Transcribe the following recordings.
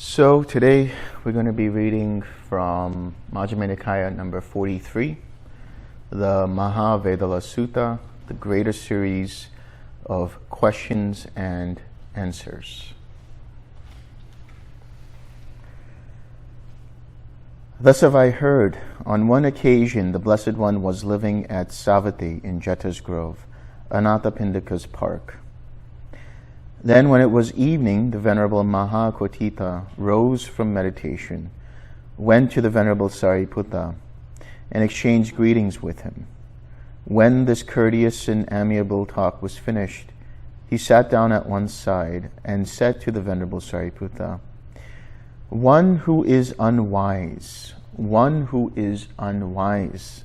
So today we're going to be reading from Majjhima Nikaya number 43, the Mahavedalla Sutta, the greater series of questions and answers. Thus have I heard, on one occasion the Blessed One was living at Savatthi in Jeta's Grove, Anathapindika's park. Then when it was evening, the Venerable Mahakotthita rose from meditation, went to the Venerable Sariputta, and exchanged greetings with him. When this courteous and amiable talk was finished, he sat down at one side and said to the Venerable Sariputta, one who is unwise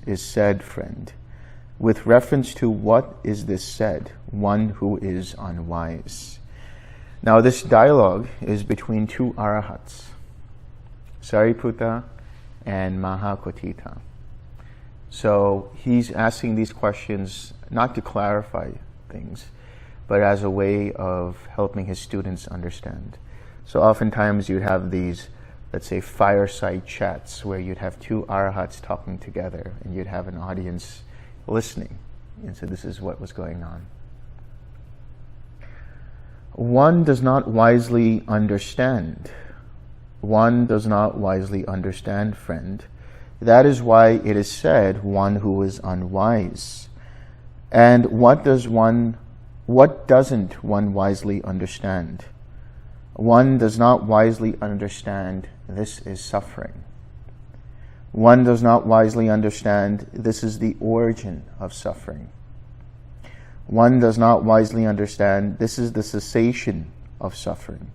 is said, friend. With reference to what is this said, one who is unwise? Now this dialogue is between two arahats, Sariputta and Mahakotthita. So he's asking these questions not to clarify things, but as a way of helping his students understand. So oftentimes you'd have these, let's say, fireside chats where you'd have two arahats talking together and you'd have an audience listening. And so this is what was going on. One does not wisely understand. One does not wisely understand, friend. That is why it is said, one who is unwise. And what doesn't one wisely understand? One does not wisely understand this is suffering. One does not wisely understand this is the origin of suffering. One does not wisely understand this is the cessation of suffering.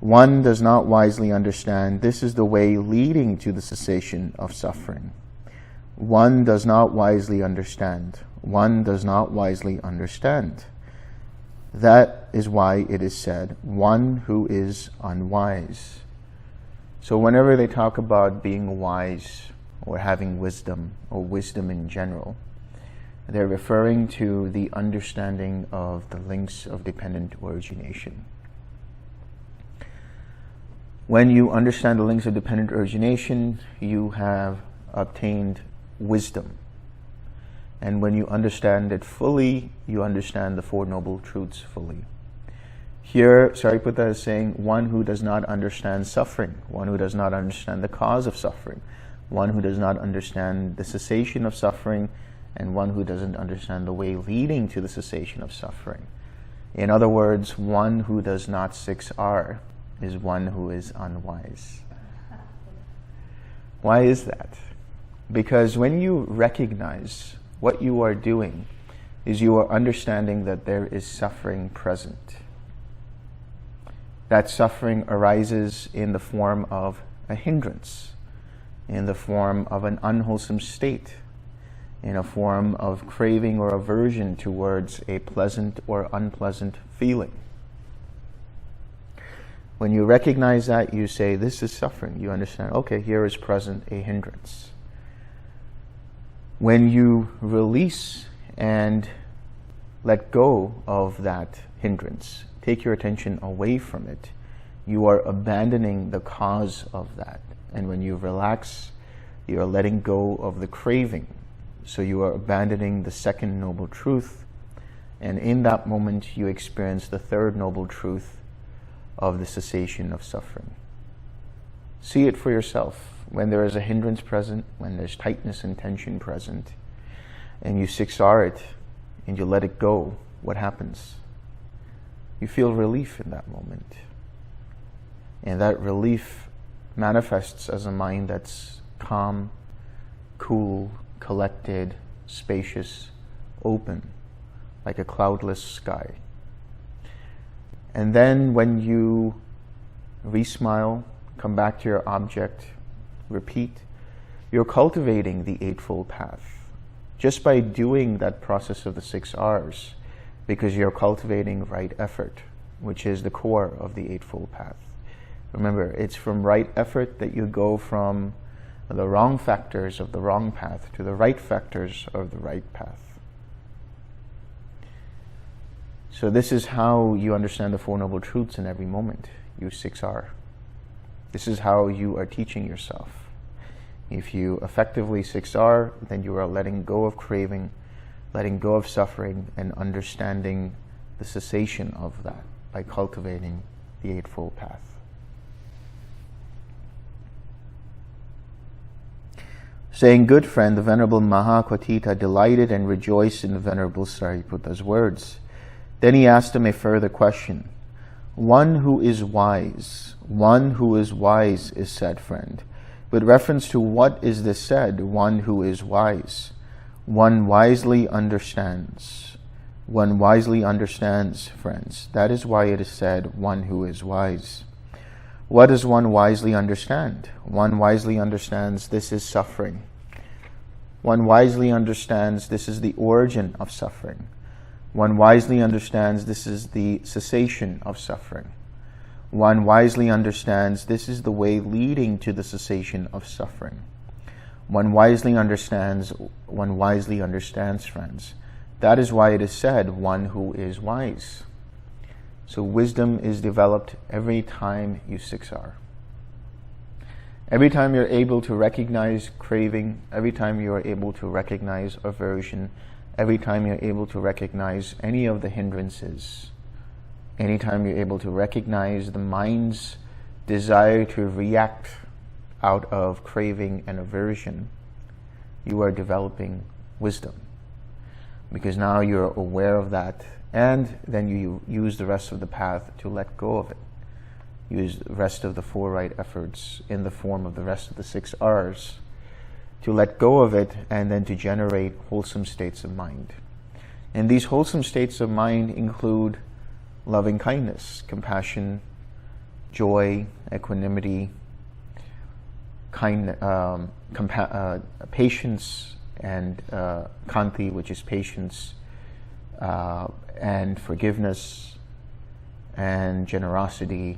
One does not wisely understand this is the way leading to the cessation of suffering. One does not wisely understand. One does not wisely understand. That is why it is said, one who is unwise. So whenever they talk about being wise or having wisdom or wisdom in general, they're referring to the understanding of the links of dependent origination. When you understand the links of dependent origination, you have obtained wisdom. And when you understand it fully, you understand the Four Noble Truths fully. Here, Sariputta is saying one who does not understand suffering, one who does not understand the cause of suffering, one who does not understand the cessation of suffering, and one who doesn't understand the way leading to the cessation of suffering. In other words, one who does not 6R is one who is unwise. Why is that? Because when you recognize what you are doing is you are understanding that there is suffering present. That suffering arises in the form of a hindrance, in the form of an unwholesome state, in a form of craving or aversion towards a pleasant or unpleasant feeling. When you recognize that, you say, this is suffering. You understand, okay, here is present a hindrance. When you release and let go of that hindrance, take your attention away from it, you are abandoning the cause of that. And when you relax, you are letting go of the craving. So you are abandoning the second noble truth, and in that moment you experience the third noble truth of the cessation of suffering. See it for yourself. When there is a hindrance present, when there's tightness and tension present, and you 6R it, and you let it go, what happens? You feel relief in that moment. And that relief manifests as a mind that's calm, cool, collected, spacious, open, like a cloudless sky. And then when you re-smile, come back to your object, repeat, you're cultivating the Eightfold Path. Just by doing that process of the 6Rs, because you're cultivating right effort, which is the core of the Eightfold Path. Remember, it's from right effort that you go from the wrong factors of the wrong path to the right factors of the right path. So this is how you understand the Four Noble Truths in every moment. You 6R. This is how you are teaching yourself. If you effectively 6R, then you are letting go of craving, letting go of suffering, and understanding the cessation of that by cultivating the Eightfold Path. Saying, good friend, the Venerable Mahakotita delighted and rejoiced in the Venerable Sariputta's words. Then he asked him a further question. One who is wise is said, friend. With reference to what is this said, one who is wise? One wisely understands. One wisely understands, friends. That is why it is said, one who is wise. What does one wisely understand? One wisely understands this is suffering. One wisely understands this is the origin of suffering. One wisely understands this is the cessation of suffering. One wisely understands this is the way leading to the cessation of suffering. One wisely understands, friends. That is why it is said, one who is wise. So wisdom is developed every time you 6R. Every time you're able to recognize craving, every time you are able to recognize aversion, every time you're able to recognize any of the hindrances, anytime you're able to recognize the mind's desire to react out of craving and aversion, you are developing wisdom. Because now you're aware of that, and then you use the rest of the path to let go of it. Use the rest of the 4 right efforts in the form of the rest of the 6 R's to let go of it and then to generate wholesome states of mind. And these wholesome states of mind include loving kindness, compassion, joy, equanimity, patience, and khanti, which is patience, and forgiveness, and generosity,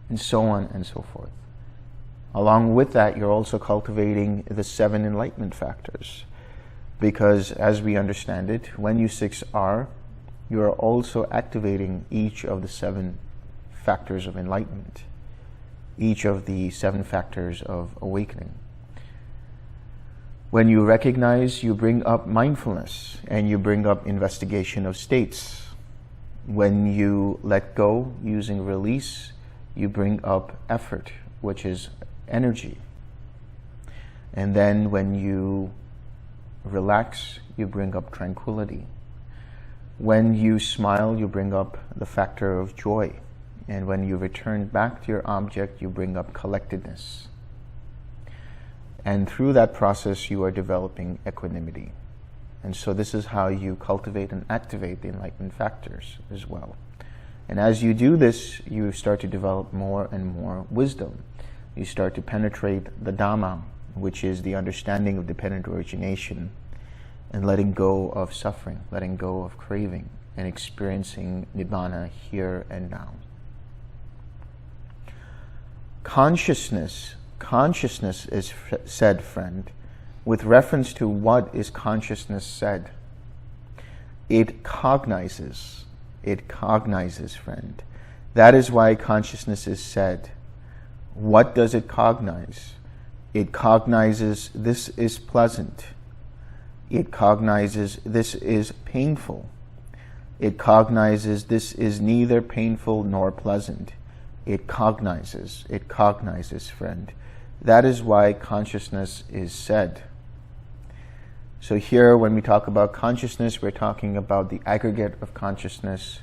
and so on and so forth. Along with that, you're also cultivating the 7 enlightenment factors, because as we understand it, when you 6R, you are also activating each of the 7 factors of enlightenment, each of the 7 factors of awakening. When you recognize, you bring up mindfulness and you bring up investigation of states. When you let go using release, you bring up effort, which is energy. And then when you relax, you bring up tranquility. When you smile, you bring up the factor of joy. And when you return back to your object, you bring up collectedness. And through that process, you are developing equanimity. And so this is how you cultivate and activate the enlightenment factors as well. And as you do this, you start to develop more and more wisdom. You start to penetrate the Dhamma, which is the understanding of dependent origination, and letting go of suffering, letting go of craving, and experiencing Nibbana here and now. Consciousness is said, friend. With reference to what is consciousness said? It cognizes, friend. That is why consciousness is said. What does it cognize? It cognizes this is pleasant. It cognizes this is painful. It cognizes this is neither painful nor pleasant. It cognizes, friend. That is why consciousness is said. So here, when we talk about consciousness, we're talking about the aggregate of consciousness,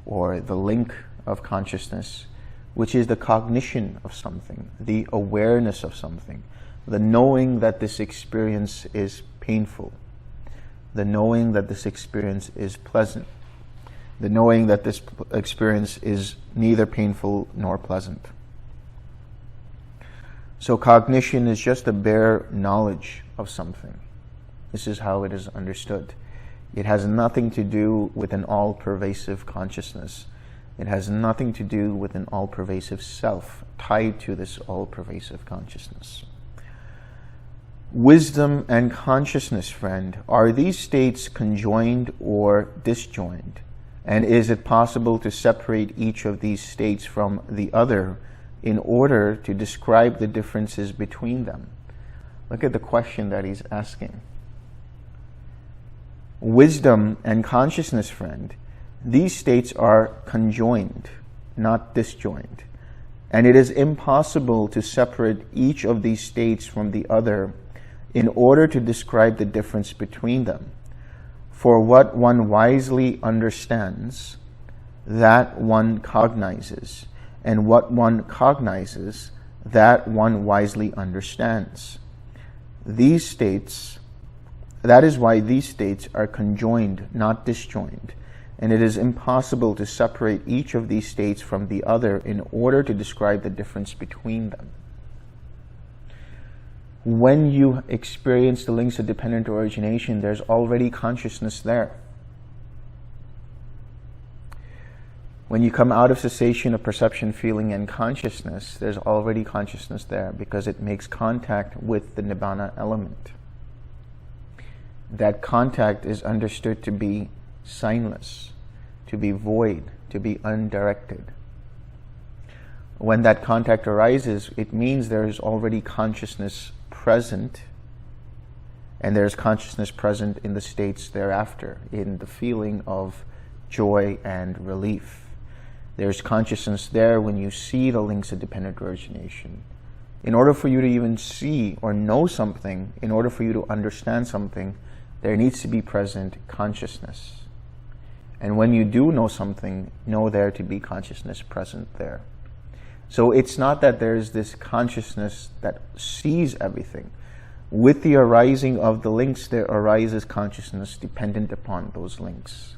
or the link of consciousness, which is the cognition of something, the awareness of something, the knowing that this experience is painful, the knowing that this experience is pleasant, the knowing that this experience is neither painful nor pleasant. So cognition is just a bare knowledge of something. This is how it is understood. It has nothing to do with an all-pervasive consciousness. It has nothing to do with an all-pervasive self tied to this all-pervasive consciousness. Wisdom and consciousness, friend, are these states conjoined or disjoined? And is it possible to separate each of these states from the other in order to describe the differences between them. Look at the question that he's asking. Wisdom and consciousness, friend, these states are conjoined, not disjoined, and it is impossible to separate each of these states from the other in order to describe the difference between them. For what one wisely understands, that one cognizes, and what one cognizes, that one wisely understands. These states, that is why these states are conjoined, not disjoined, and it is impossible to separate each of these states from the other in order to describe the difference between them. When you experience the links of dependent origination, there's already consciousness there. When you come out of cessation of perception, feeling, and consciousness, there's already consciousness there because it makes contact with the Nibbana element. That contact is understood to be signless, to be void, to be undirected. When that contact arises, it means there is already consciousness present, and there's consciousness present in the states thereafter, in the feeling of joy and relief. There's consciousness there when you see the links of dependent origination. In order for you to even see or know something, in order for you to understand something, there needs to be present consciousness. And when you do know something, know there to be consciousness present there. So it's not that there's this consciousness that sees everything. With the arising of the links, there arises consciousness dependent upon those links.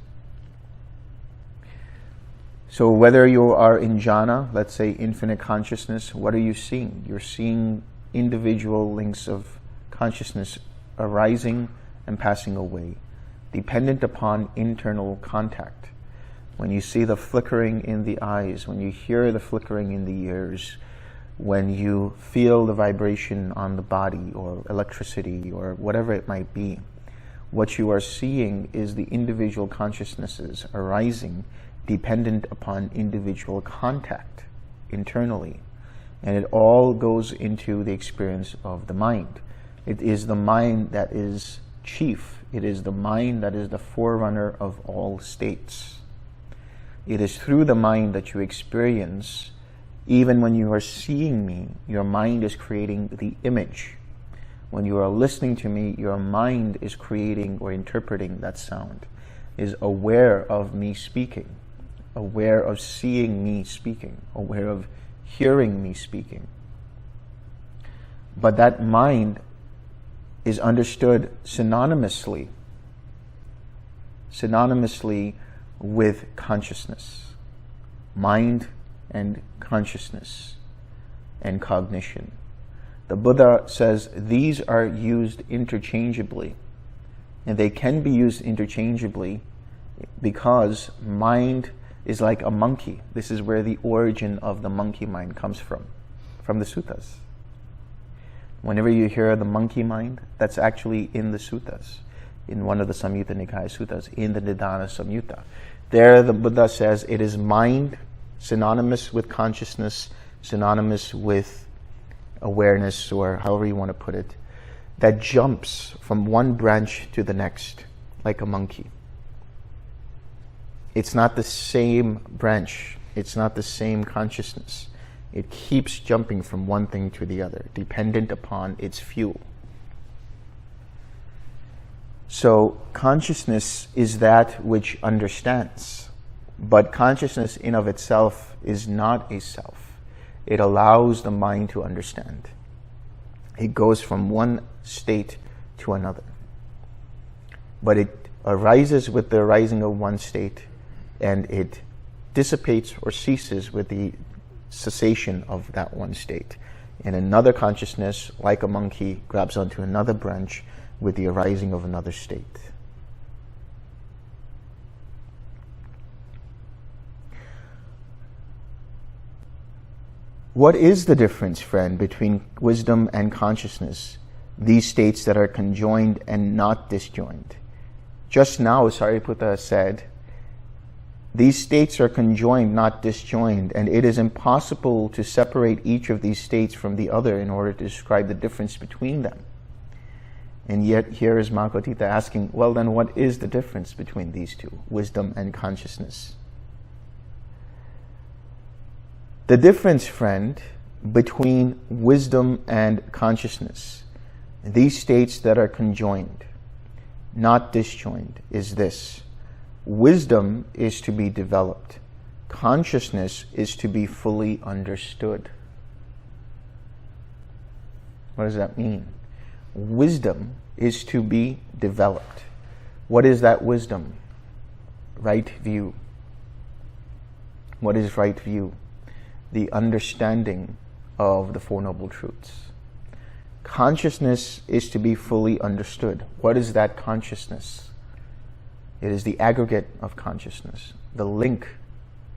So whether you are in jhana, let's say infinite consciousness, what are you seeing? You're seeing individual links of consciousness arising and passing away, dependent upon internal contact. When you see the flickering in the eyes, when you hear the flickering in the ears, when you feel the vibration on the body or electricity or whatever it might be, what you are seeing is the individual consciousnesses arising dependent upon individual contact internally. And it all goes into the experience of the mind. It is the mind that is chief. It is the mind that is the forerunner of all states. It is through the mind that you experience. Even when you are seeing me, your mind is creating the image. When you are listening to me, your mind is creating or interpreting that sound, is aware of me speaking, aware of seeing me speaking, aware of hearing me speaking. But that mind is understood synonymously with consciousness. Mind and consciousness and cognition. The Buddha says these are used interchangeably, and they can be used interchangeably because mind is like a monkey. This is where the origin of the monkey mind comes from the suttas. Whenever you hear the monkey mind, that's actually in the suttas, in one of the Samyutta Nikaya suttas, in the Nidana Samyutta. There the Buddha says it is mind, synonymous with consciousness, synonymous with awareness, or however you want to put it, that jumps from one branch to the next, like a monkey. It's not the same branch. It's not the same consciousness. It keeps jumping from one thing to the other, dependent upon its fuel. So consciousness is that which understands, but consciousness in of itself is not a self. It allows the mind to understand. It goes from one state to another. But it arises with the arising of one state, and it dissipates or ceases with the cessation of that one state. And another consciousness, like a monkey, grabs onto another branch with the arising of another state. What is the difference, friend, between wisdom and consciousness, these states that are conjoined and not disjoined? Just now, Sariputta said, These states are conjoined, not disjoined, and it is impossible to separate each of these states from the other in order to describe the difference between them. And yet here is Mahakotita asking, well then what is the difference between these two, wisdom and consciousness? The difference, friend, between wisdom and consciousness, these states that are conjoined, not disjoined, is this. Wisdom is to be developed. Consciousness is to be fully understood. What does that mean? Wisdom is to be developed. What is that wisdom? Right view. What is right view? The understanding of the Four Noble Truths. Consciousness is to be fully understood. What is that consciousness? It is the aggregate of consciousness, the link,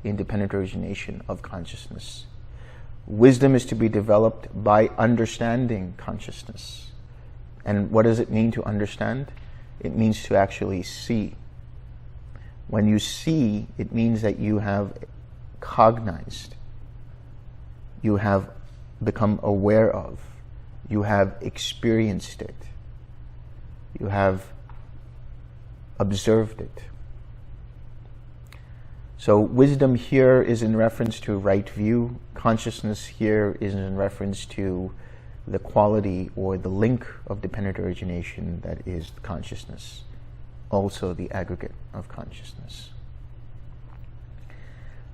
independent origination of consciousness. Wisdom is to be developed by understanding consciousness. And what does it mean to understand? It means to actually see. When you see, it means that you have cognized, you have become aware of, you have experienced it, you have observed it. So wisdom here is in reference to right view. Consciousness here is in reference to the quality or the link of dependent origination that is consciousness, also the aggregate of consciousness.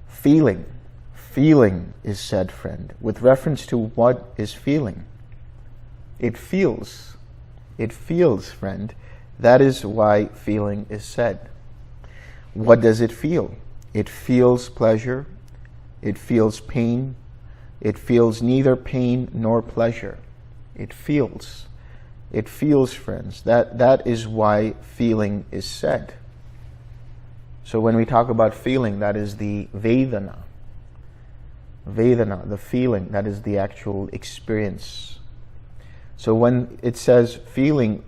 Feeling. Feeling is said, friend, with reference to what is feeling. It feels. It feels, friend. That is why feeling is said. What does it feel? It feels pleasure. It feels pain. It feels neither pain nor pleasure. It feels. It feels, friends. That is why feeling is said. So when we talk about feeling, that is the Vedana. Vedana, the feeling, that is the actual experience. So when it says feeling,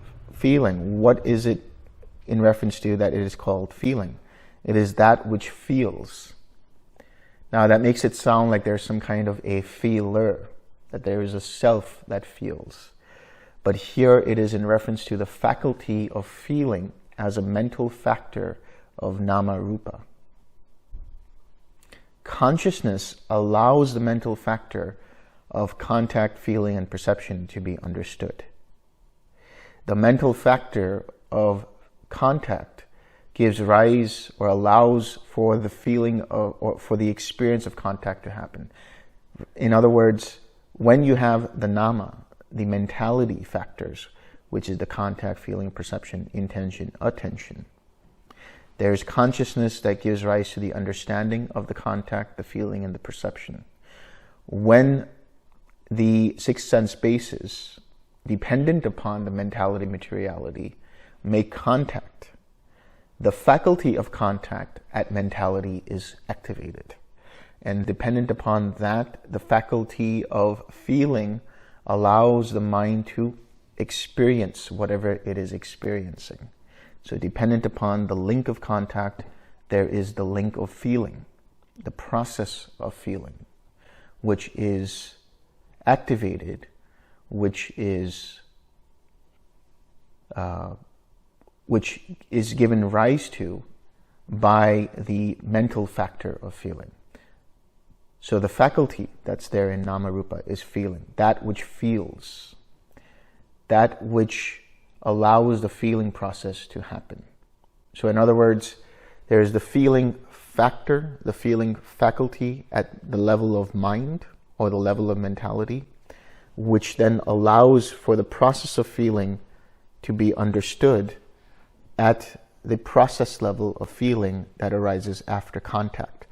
what is it in reference to that it is called feeling? It is that which feels. Now that makes it sound like there's some kind of a feeler, that there is a self that feels. But here it is in reference to the faculty of feeling as a mental factor of nama rupa. Consciousness allows the mental factor of contact, feeling, and perception to be understood. The mental factor of contact gives rise or allows for the feeling of, or for the experience of contact to happen. In other words, when you have the nama, the mentality factors, which is the contact, feeling, perception, intention, attention, there's consciousness that gives rise to the understanding of the contact, the feeling, and the perception. When the six sense bases, dependent upon the mentality materiality, make contact, the faculty of contact at mentality is activated. And dependent upon that, the faculty of feeling allows the mind to experience whatever it is experiencing. So dependent upon the link of contact, there is the link of feeling, the process of feeling, which is activated, which is given rise to by the mental factor of feeling. So the faculty that's there in nama rupa is feeling, that which feels, that which allows the feeling process to happen. So in other words, there is the feeling factor, the feeling faculty at the level of mind or the level of mentality, which then allows for the process of feeling to be understood at the process level of feeling that arises after contact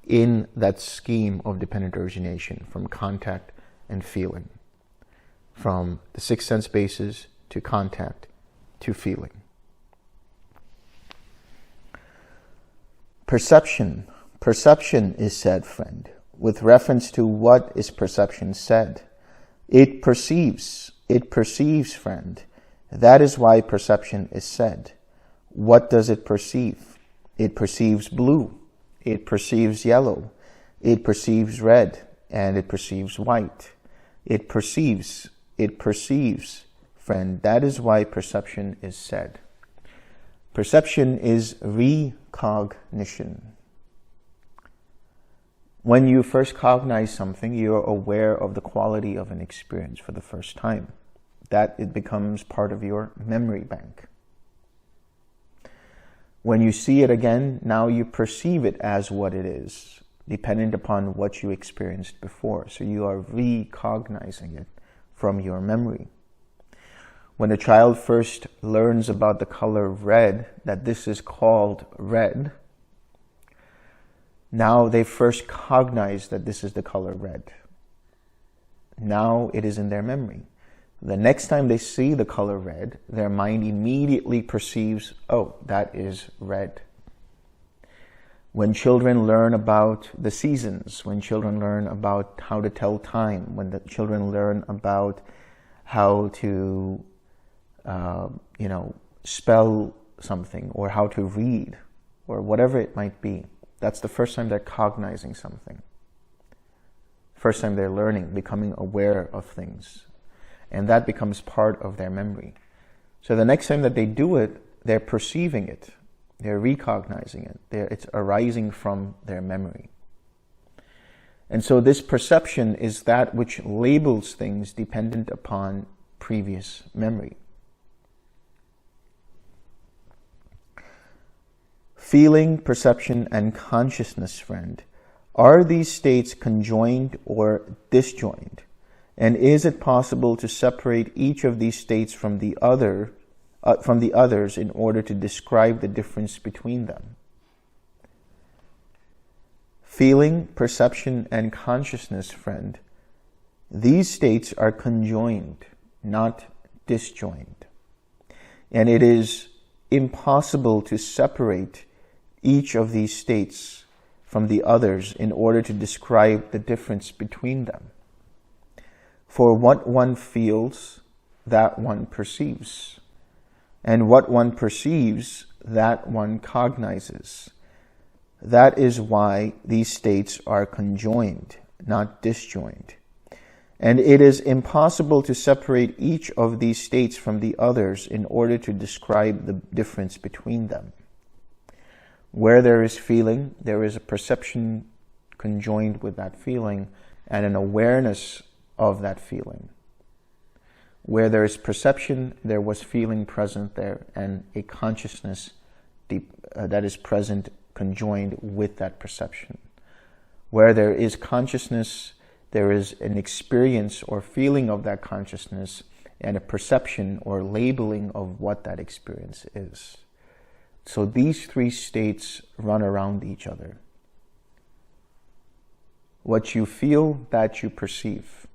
in that scheme of dependent origination from contact and feeling, from the six sense bases to contact to feeling. Perception. Perception is said, friend, with reference to what is perception said. It perceives, friend. That is why perception is said. What does it perceive? It perceives blue. it perceives yellow, it perceives red, and it perceives white. It perceives, friend. That is why perception is said. Perception is recognition. When you first cognize something, you're aware of the quality of an experience for the first time. That it becomes part of your memory bank. When you see it again, now you perceive it as what it is, dependent upon what you experienced before. So you are recognizing it from your memory. When a child first learns about the color red, that this is called red, now they first cognize that this is the color red. Now it is in their memory. The next time they see the color red, their mind immediately perceives, oh, that is red. When children learn about the seasons, when children learn about how to tell time, when the children learn about how to, spell something, or how to read, or whatever it might be, that's the first time they're cognizing something. First time they're learning, becoming aware of things. And that becomes part of their memory. So the next time that they do it, they're perceiving it. They're recognizing it. It's arising from their memory. And so this perception is that which labels things dependent upon previous memory. Feeling, perception, and consciousness, friend, are these states conjoined or disjoined? And is it possible to separate each of these states from the others in order to describe the difference between them? Feeling, perception, and consciousness, friend, these states are conjoined, not disjoined. And it is impossible to separate each of these states from the others in order to describe the difference between them. For what one feels, that one perceives. And what one perceives, that one cognizes. That is why these states are conjoined, not disjoined. And it is impossible to separate each of these states from the others in order to describe the difference between them. Where there is feeling, there is a perception conjoined with that feeling and an awareness of that feeling. Where there is perception, there was feeling present there and a consciousness that is present conjoined with that perception. Where there is consciousness, there is an experience or feeling of that consciousness and a perception or labeling of what that experience is. So these three states run around each other. What you feel, that you perceive.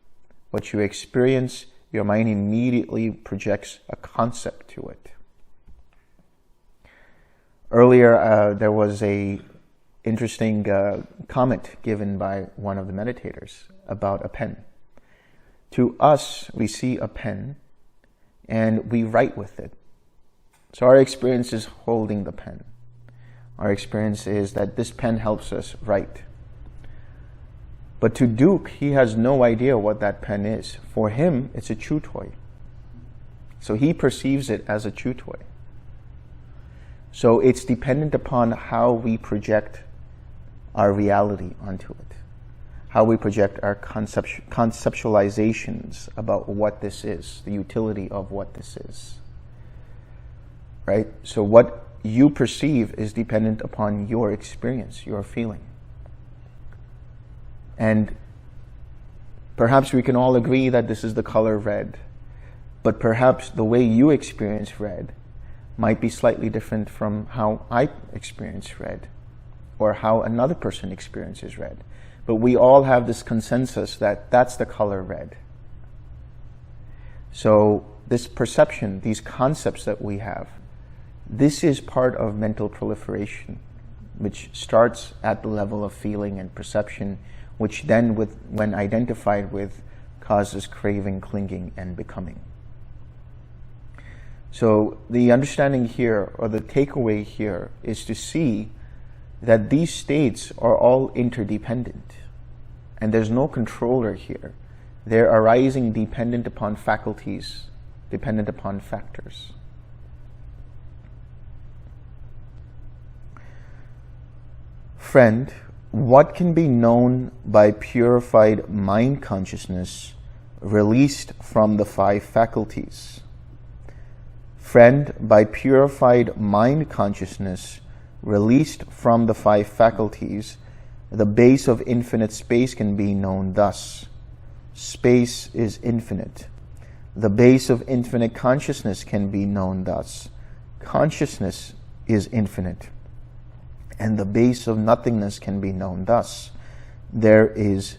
What you experience, your mind immediately projects a concept to it. Earlier, there was a interesting comment given by one of the meditators about a pen. To us, we see a pen and we write with it. So our experience is holding the pen. Our experience is that this pen helps us write. But to Duke, he has no idea what that pen is. For him, it's a chew toy. So he perceives it as a chew toy. So it's dependent upon how we project our reality onto it. How we project our conceptualizations about what this is, the utility of what this is. Right? So what you perceive is dependent upon your experience, your feeling. And perhaps we can all agree that this is the color red, but perhaps the way you experience red might be slightly different from how I experience red, or how another person experiences red. But we all have this consensus that that's the color red. So this perception, these concepts that we have, this is part of mental proliferation, which starts at the level of feeling and perception, which then, when identified with, causes craving, clinging, and becoming. So the understanding here, or the takeaway here, is to see that these states are all interdependent, and there's no controller here. They're arising dependent upon faculties, dependent upon factors. Friend, what can be known by purified mind consciousness released from the 5 faculties? Friend, by purified mind consciousness released from the 5 faculties, the base of infinite space can be known thus. Space is infinite. The base of infinite consciousness can be known thus. Consciousness is infinite. And the base of nothingness can be known thus. There is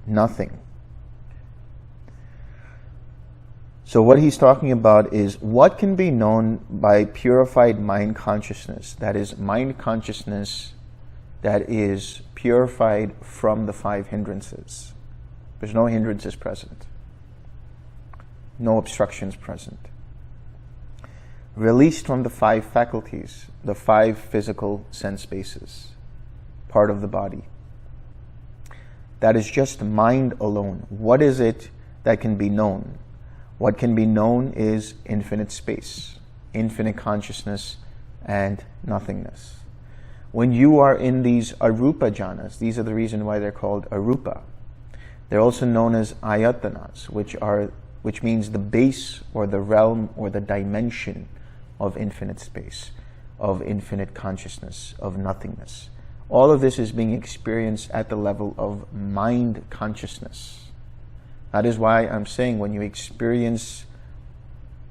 nothing. So what he's talking about is what can be known by purified mind consciousness. That is mind consciousness that is purified from the 5 hindrances. There's no hindrances present. No obstructions present. Released from the 5 faculties, the 5 physical sense bases, part of the body. That is just mind alone. What is it that can be known? What can be known is infinite space, infinite consciousness, and nothingness. When you are in these arupa jhanas, these are the reason why they're called arupa. They're also known as ayatanas, which means the base or the realm or the dimension of infinite space, of infinite consciousness, of nothingness. All of this is being experienced at the level of mind consciousness. That is why I'm saying when you experience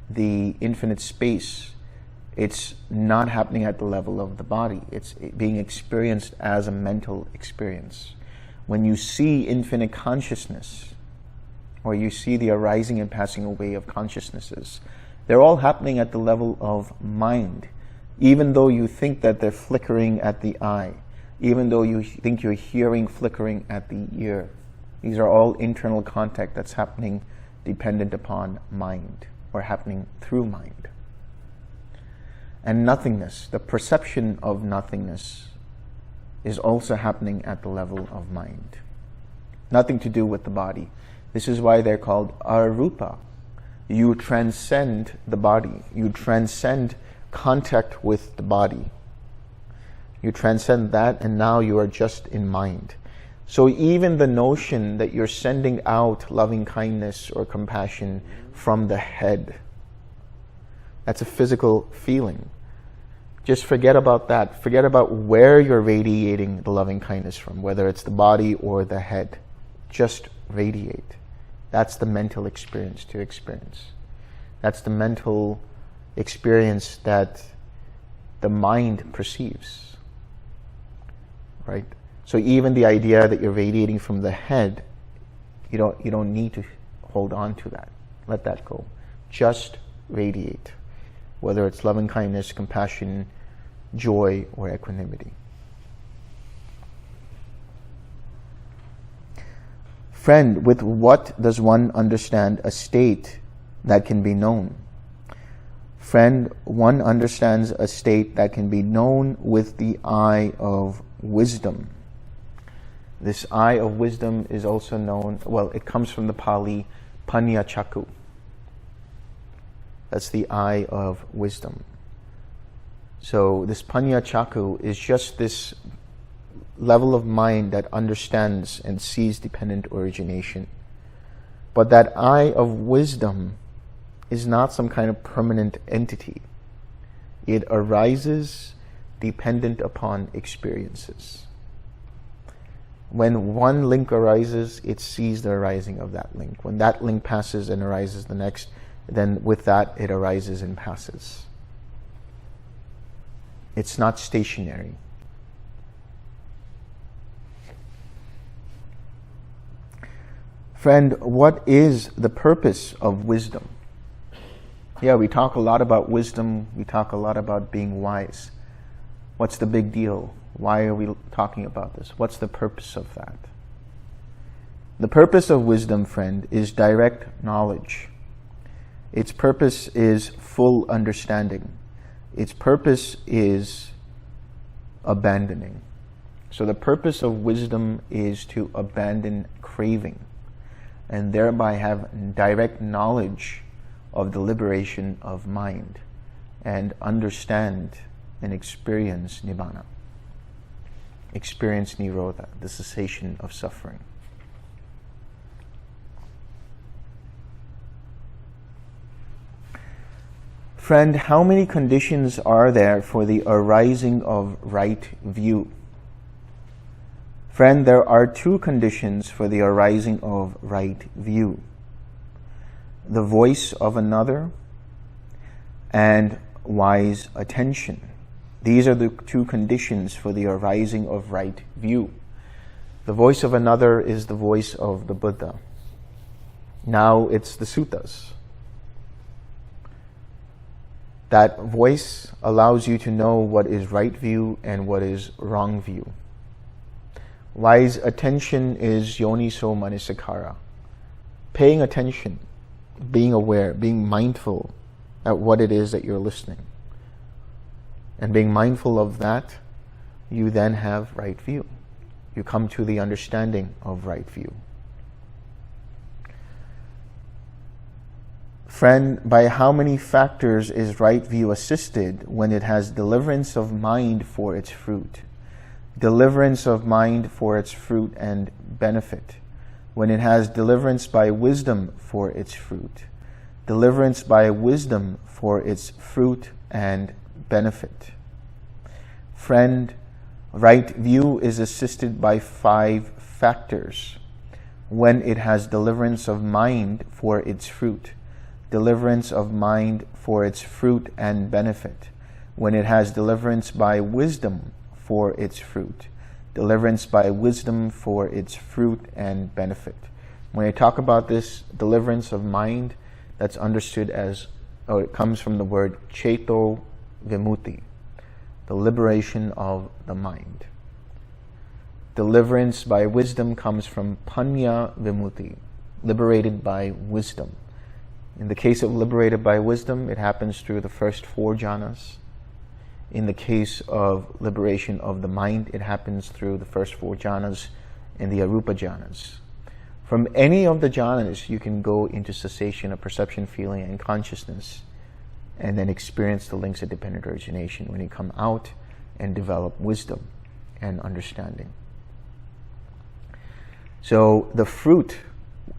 the infinite space, it's not happening at the level of the body. It's being experienced as a mental experience. When you see infinite consciousness, or you see the arising and passing away of consciousnesses, they're all happening at the level of mind. Even though you think that they're flickering at the eye, even though you think you're hearing flickering at the ear, these are all internal contact that's happening dependent upon mind, or happening through mind. And nothingness, the perception of nothingness, is also happening at the level of mind. Nothing to do with the body. This is why they're called arupa. You transcend the body. You transcend contact with the body. You transcend that, and now you are just in mind. So even the notion that you're sending out loving kindness or compassion from the head, that's a physical feeling. Just forget about that. Forget about where you're radiating the loving kindness from, whether it's the body or the head. Just radiate. That's the mental experience to experience. That's the mental experience that the mind perceives. Right? So even the idea that you're radiating from the head, you don't need to hold on to that. Let that go. Just radiate. Whether it's loving kindness, compassion, joy, or equanimity. Friend, with what does one understand a state that can be known? Friend, one understands a state that can be known with the eye of wisdom. This eye of wisdom is also known, well, it comes from the Pali Panya Chaku. That's the eye of wisdom. So this Panya Chaku is just this level of mind that understands and sees dependent origination. But that eye of wisdom is not some kind of permanent entity. It arises dependent upon experiences. When one link arises, it sees the arising of that link. When that link passes and arises the next, then with that it arises and passes. It's not stationary. Friend, what is the purpose of wisdom? Yeah, we talk a lot about wisdom. We talk a lot about being wise. What's the big deal? Why are we talking about this? What's the purpose of that? The purpose of wisdom, friend, is direct knowledge. Its purpose is full understanding. Its purpose is abandoning. So the purpose of wisdom is to abandon craving and thereby have direct knowledge of the liberation of mind and understand and experience Nibbana, experience Nirodha, the cessation of suffering. Friend, how many conditions are there for the arising of right view? Friend, there are two conditions for the arising of right view: the voice of another and wise attention. These are the two conditions for the arising of right view. The voice of another is the voice of the Buddha. Now it's the suttas. That voice allows you to know what is right view and what is wrong view. Wise attention is yoniso manasikara. Paying attention, being aware, being mindful at what it is that you're listening. And being mindful of that, you then have right view. You come to the understanding of right view. Friend, by how many factors is right view assisted when it has deliverance of mind for its fruit? Deliverance of mind for its fruit and benefit. When it has deliverance by wisdom for its fruit. Deliverance by wisdom for its fruit and benefit. Friend, right view is assisted by 5 factors. When it has deliverance of mind for its fruit. Deliverance of mind for its fruit and benefit. When it has deliverance by wisdom for its fruit. Deliverance by wisdom for its fruit and benefit. When I talk about this deliverance of mind, that's understood as, it comes from the word cheto vimutti, the liberation of the mind. Deliverance by wisdom comes from panya vimutti, liberated by wisdom. In the case of liberated by wisdom, it happens through the first 4 jhanas. In the case of liberation of the mind, it happens through the first 4 jhanas and the arupa jhanas. From any of the jhanas, you can go into cessation of perception, feeling, and consciousness, and then experience the links of dependent origination when you come out and develop wisdom and understanding. So the fruit,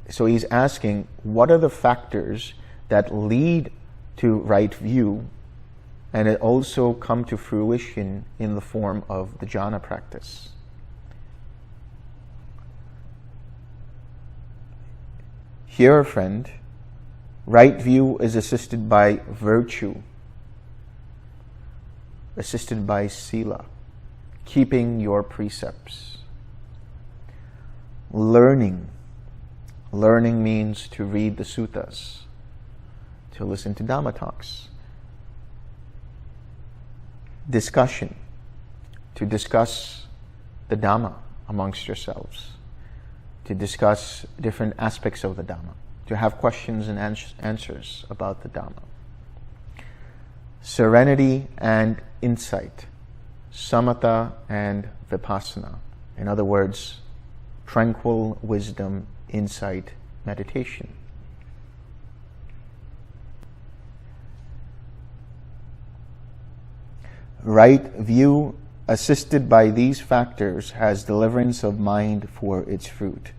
so he's asking, what are the factors that lead to right view, and it also come to fruition in the form of the jhana practice? Here, friend, right view is assisted by virtue, assisted by sila, keeping your precepts. Learning means to read the suttas, to listen to Dhamma talks. Discussion, to discuss the Dhamma amongst yourselves, to discuss different aspects of the Dhamma, to have questions and answers about the Dhamma. Serenity and insight, samatha and vipassana. In other words, Tranquil Wisdom Insight Meditation. Right view, assisted by these factors, has deliverance of mind for its fruit.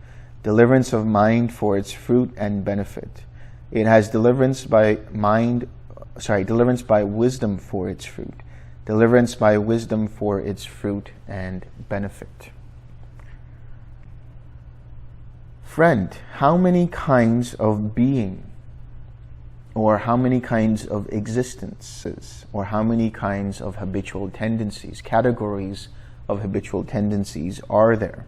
Deliverance of mind for its fruit and benefit. It has deliverance by wisdom for its fruit. Deliverance by wisdom for its fruit and benefit. Friend, how many kinds of being, or how many kinds of existences, or how many kinds of habitual tendencies, categories of habitual tendencies are there?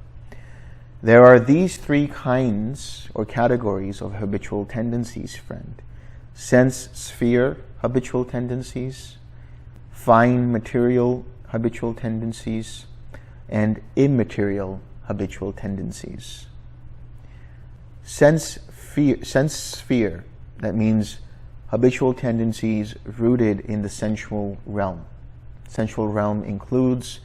There are these 3 kinds or categories of habitual tendencies, friend. Sense sphere habitual tendencies, fine material habitual tendencies, and immaterial habitual tendencies. Sense sphere, that means habitual tendencies rooted in the sensual realm. Sensual realm includes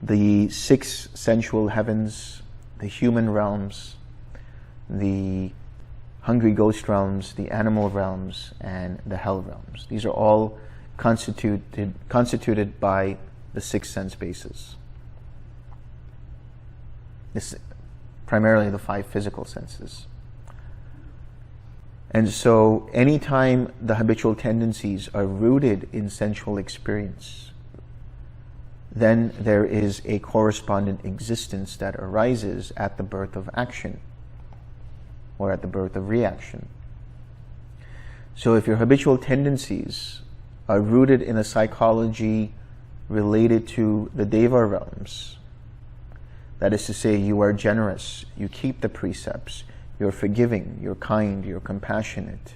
the 6 sensual heavens, the human realms, the hungry ghost realms, the animal realms, and the hell realms. These are all constituted by the 6 sense bases. This primarily the 5 physical senses. And so anytime the habitual tendencies are rooted in sensual experience, then there is a correspondent existence that arises at the birth of action or at the birth of reaction. So if your habitual tendencies are rooted in a psychology related to the Deva realms, that is to say, you are generous, you keep the precepts, you're forgiving, you're kind, you're compassionate,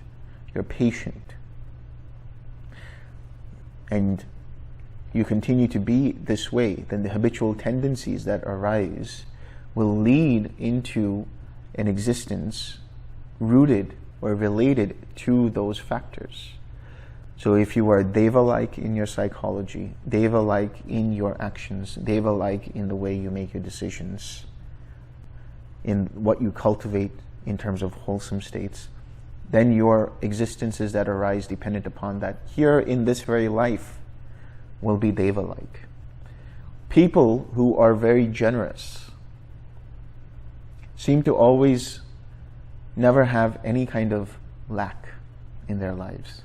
you're patient, and you continue to be this way, then the habitual tendencies that arise will lead into an existence rooted or related to those factors. So if you are Deva-like in your psychology, Deva-like in your actions, Deva-like in the way you make your decisions, in what you cultivate in terms of wholesome states, then your existences that arise dependent upon that here in this very life will be Deva-like. People who are very generous seem to always never have any kind of lack in their lives.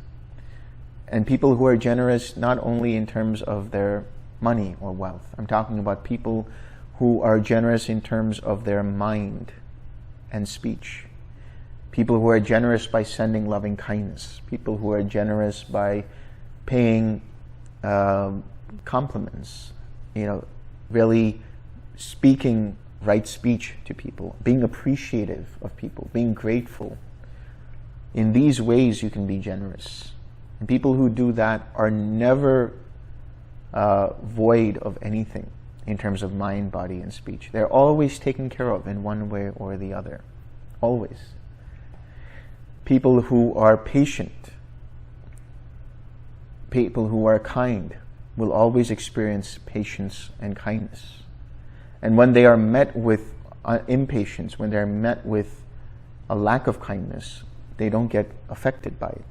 And people who are generous not only in terms of their money or wealth, I'm talking about people who are generous in terms of their mind and speech. People who are generous by sending loving kindness. People who are generous by paying compliments, really speaking right speech to people, being appreciative of people, being grateful. In these ways you can be generous. And people who do that are never void of anything in terms of mind, body, and speech. They're always taken care of in one way or the other. Always. People who are patient, people who are kind, will always experience patience and kindness. And when they are met with impatience, when they're met with a lack of kindness, they don't get affected by it.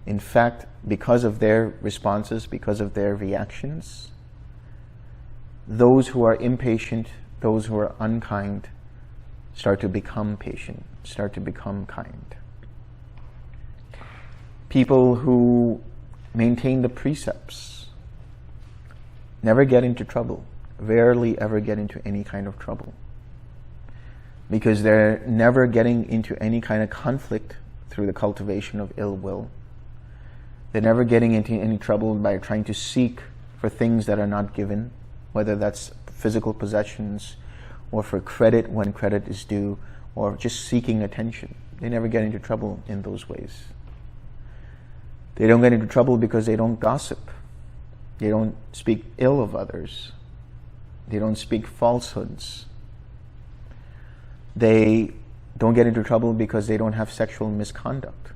In fact, because of their responses, because of their reactions, those who are impatient, those who are unkind, start to become patient, start to become kind. People who maintain the precepts never get into trouble, rarely ever get into any kind of trouble, because they're never getting into any kind of conflict through the cultivation of ill will. They're never getting into any trouble by trying to seek for things that are not given, whether that's physical possessions or for credit when credit is due, or just seeking attention. They never get into trouble in those ways. They don't get into trouble because they don't gossip. They don't speak ill of others. They don't speak falsehoods. They don't get into trouble because they don't have sexual misconduct.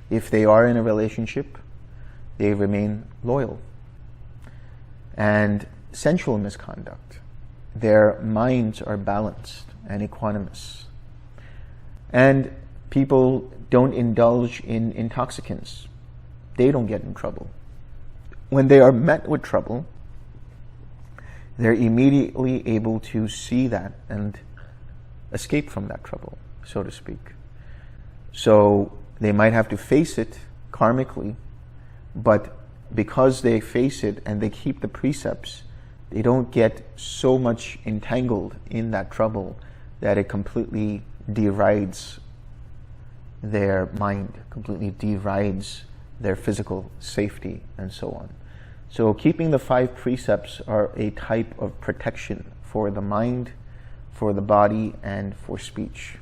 If they are in a relationship, they remain loyal. And sensual misconduct, their minds are balanced and equanimous. And people don't indulge in intoxicants. They don't get in trouble. When they are met with trouble, they're immediately able to see that and escape from that trouble, so to speak. So they might have to face it karmically, but because they face it and they keep the precepts, they don't get so much entangled in that trouble that it completely derides their mind, completely derides their physical safety, and so on. So keeping the 5 precepts are a type of protection for the mind, for the body, and for speech.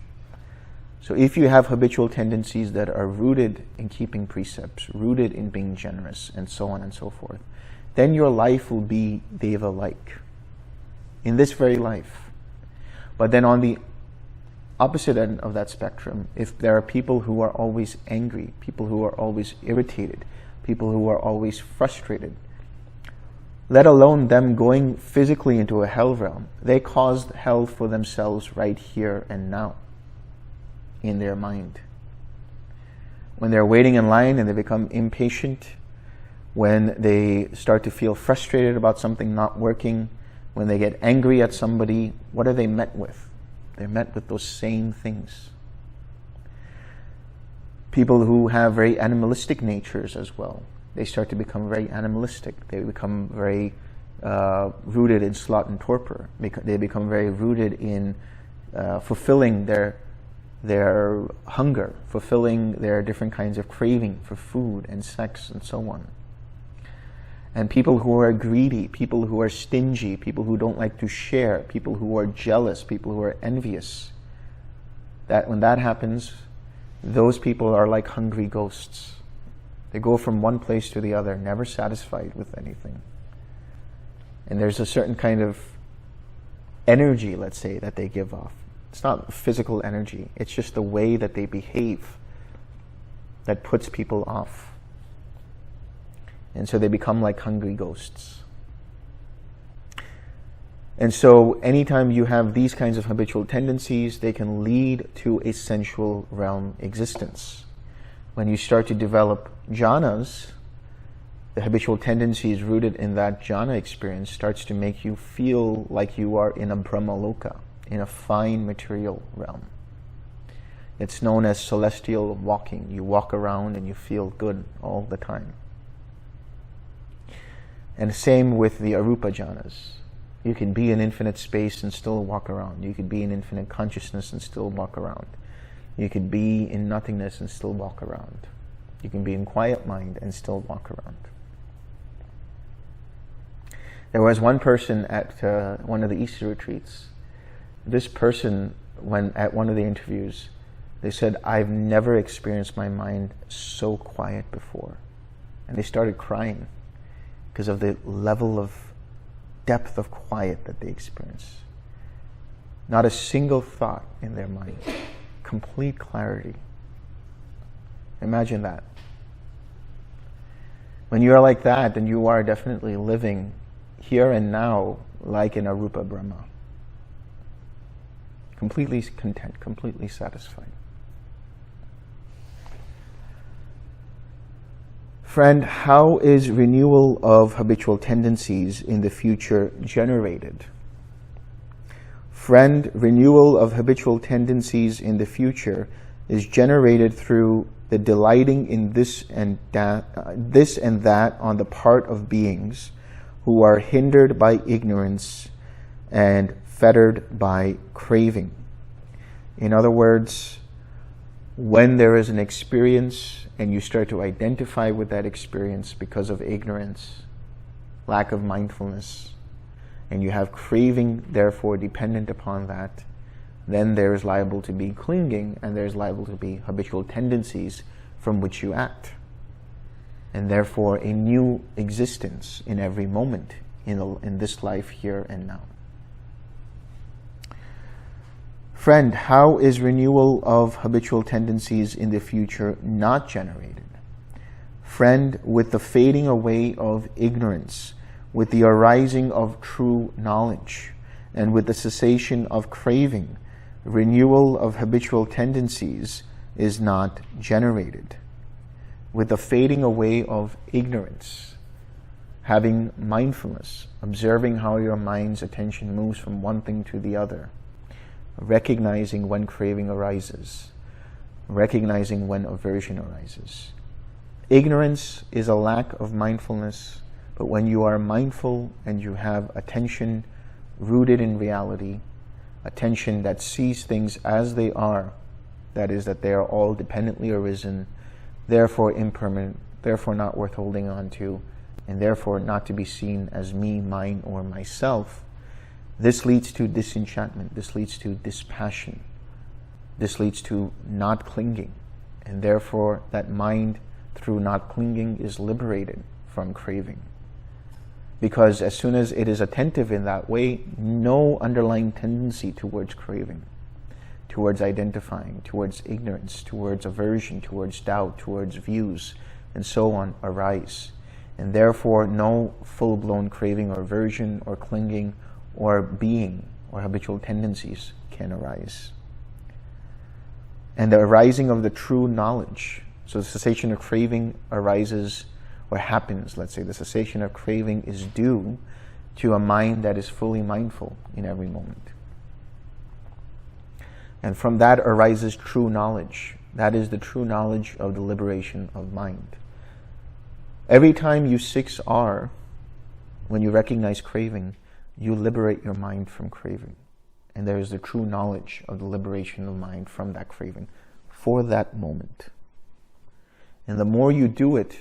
So if you have habitual tendencies that are rooted in keeping precepts, rooted in being generous, and so on and so forth, then your life will be Deva-like in this very life. But then on the opposite end of that spectrum, if there are people who are always angry, people who are always irritated, people who are always frustrated, let alone them going physically into a hell realm. They caused hell for themselves right here and now in their mind. When they're waiting in line and they become impatient, when they start to feel frustrated about something not working, when they get angry at somebody, what are they met with? They're met with those same things. People who have very animalistic natures as well, they start to become very animalistic. They become very rooted in sloth and torpor. They become very rooted in fulfilling their hunger, fulfilling their different kinds of craving for food and sex and so on. And people who are greedy, people who are stingy, people who don't like to share, people who are jealous, people who are envious, that when that happens, those people are like hungry ghosts. They go from one place to the other, never satisfied with anything. And there's a certain kind of energy, let's say, that they give off. It's not physical energy, it's just the way that they behave that puts people off. And so they become like hungry ghosts. And so anytime you have these kinds of habitual tendencies, they can lead to a sensual realm existence. When you start to develop jhanas, the habitual tendencies rooted in that jhana experience starts to make you feel like you are in a brahmaloka, in a fine material realm. It's known as celestial walking. You walk around and you feel good all the time. And same with the arupa jhanas. You can be in infinite space and still walk around. You could be in infinite consciousness and still walk around. You could be in nothingness and still walk around. You can be in quiet mind and still walk around. There was one person at one of the Easter retreats. This person, when at one of the interviews, they said, "I've never experienced my mind so quiet before." And they started crying because of the level of depth of quiet that they experience. Not a single thought in their mind. Complete clarity. Imagine that. When you are like that, then you are definitely living here and now like in Arupa Brahma. Completely content, completely satisfied. Friend, how is renewal of habitual tendencies in the future generated? Friend, renewal of habitual tendencies in the future is generated through the delighting in this and that on the part of beings who are hindered by ignorance and fettered by craving. In other words, when there is an experience and you start to identify with that experience because of ignorance, lack of mindfulness, and you have craving therefore dependent upon that, then there is liable to be clinging and there is liable to be habitual tendencies from which you act. And therefore a new existence in every moment in this life here and now. Friend, how is renewal of habitual tendencies in the future not generated? Friend, with the fading away of ignorance, with the arising of true knowledge, and with the cessation of craving, renewal of habitual tendencies is not generated. With the fading away of ignorance, having mindfulness, observing how your mind's attention moves from one thing to the other, recognizing when craving arises, recognizing when aversion arises. Ignorance is a lack of mindfulness, but when you are mindful and you have attention rooted in reality, attention that sees things as they are, that is, that they are all dependently arisen, therefore impermanent, therefore not worth holding on to, and therefore not to be seen as me, mine, or myself, this leads to disenchantment, this leads to dispassion, this leads to not clinging, and therefore that mind, through not clinging, is liberated from craving. Because as soon as it is attentive in that way, no underlying tendency towards craving, towards identifying, towards ignorance, towards aversion, towards doubt, towards views, and so on arise. and therefore no full-blown craving or aversion or clinging or being or habitual tendencies can arise. And the arising of the true knowledge, so the cessation of craving arises or happens, let's say the cessation of craving is due to a mind that is fully mindful in every moment. And from that arises true knowledge. That is the true knowledge of the liberation of mind. Every time you 6R, when you recognize craving, you liberate your mind from craving. And there is the true knowledge of the liberation of mind from that craving for that moment. And the more you do it,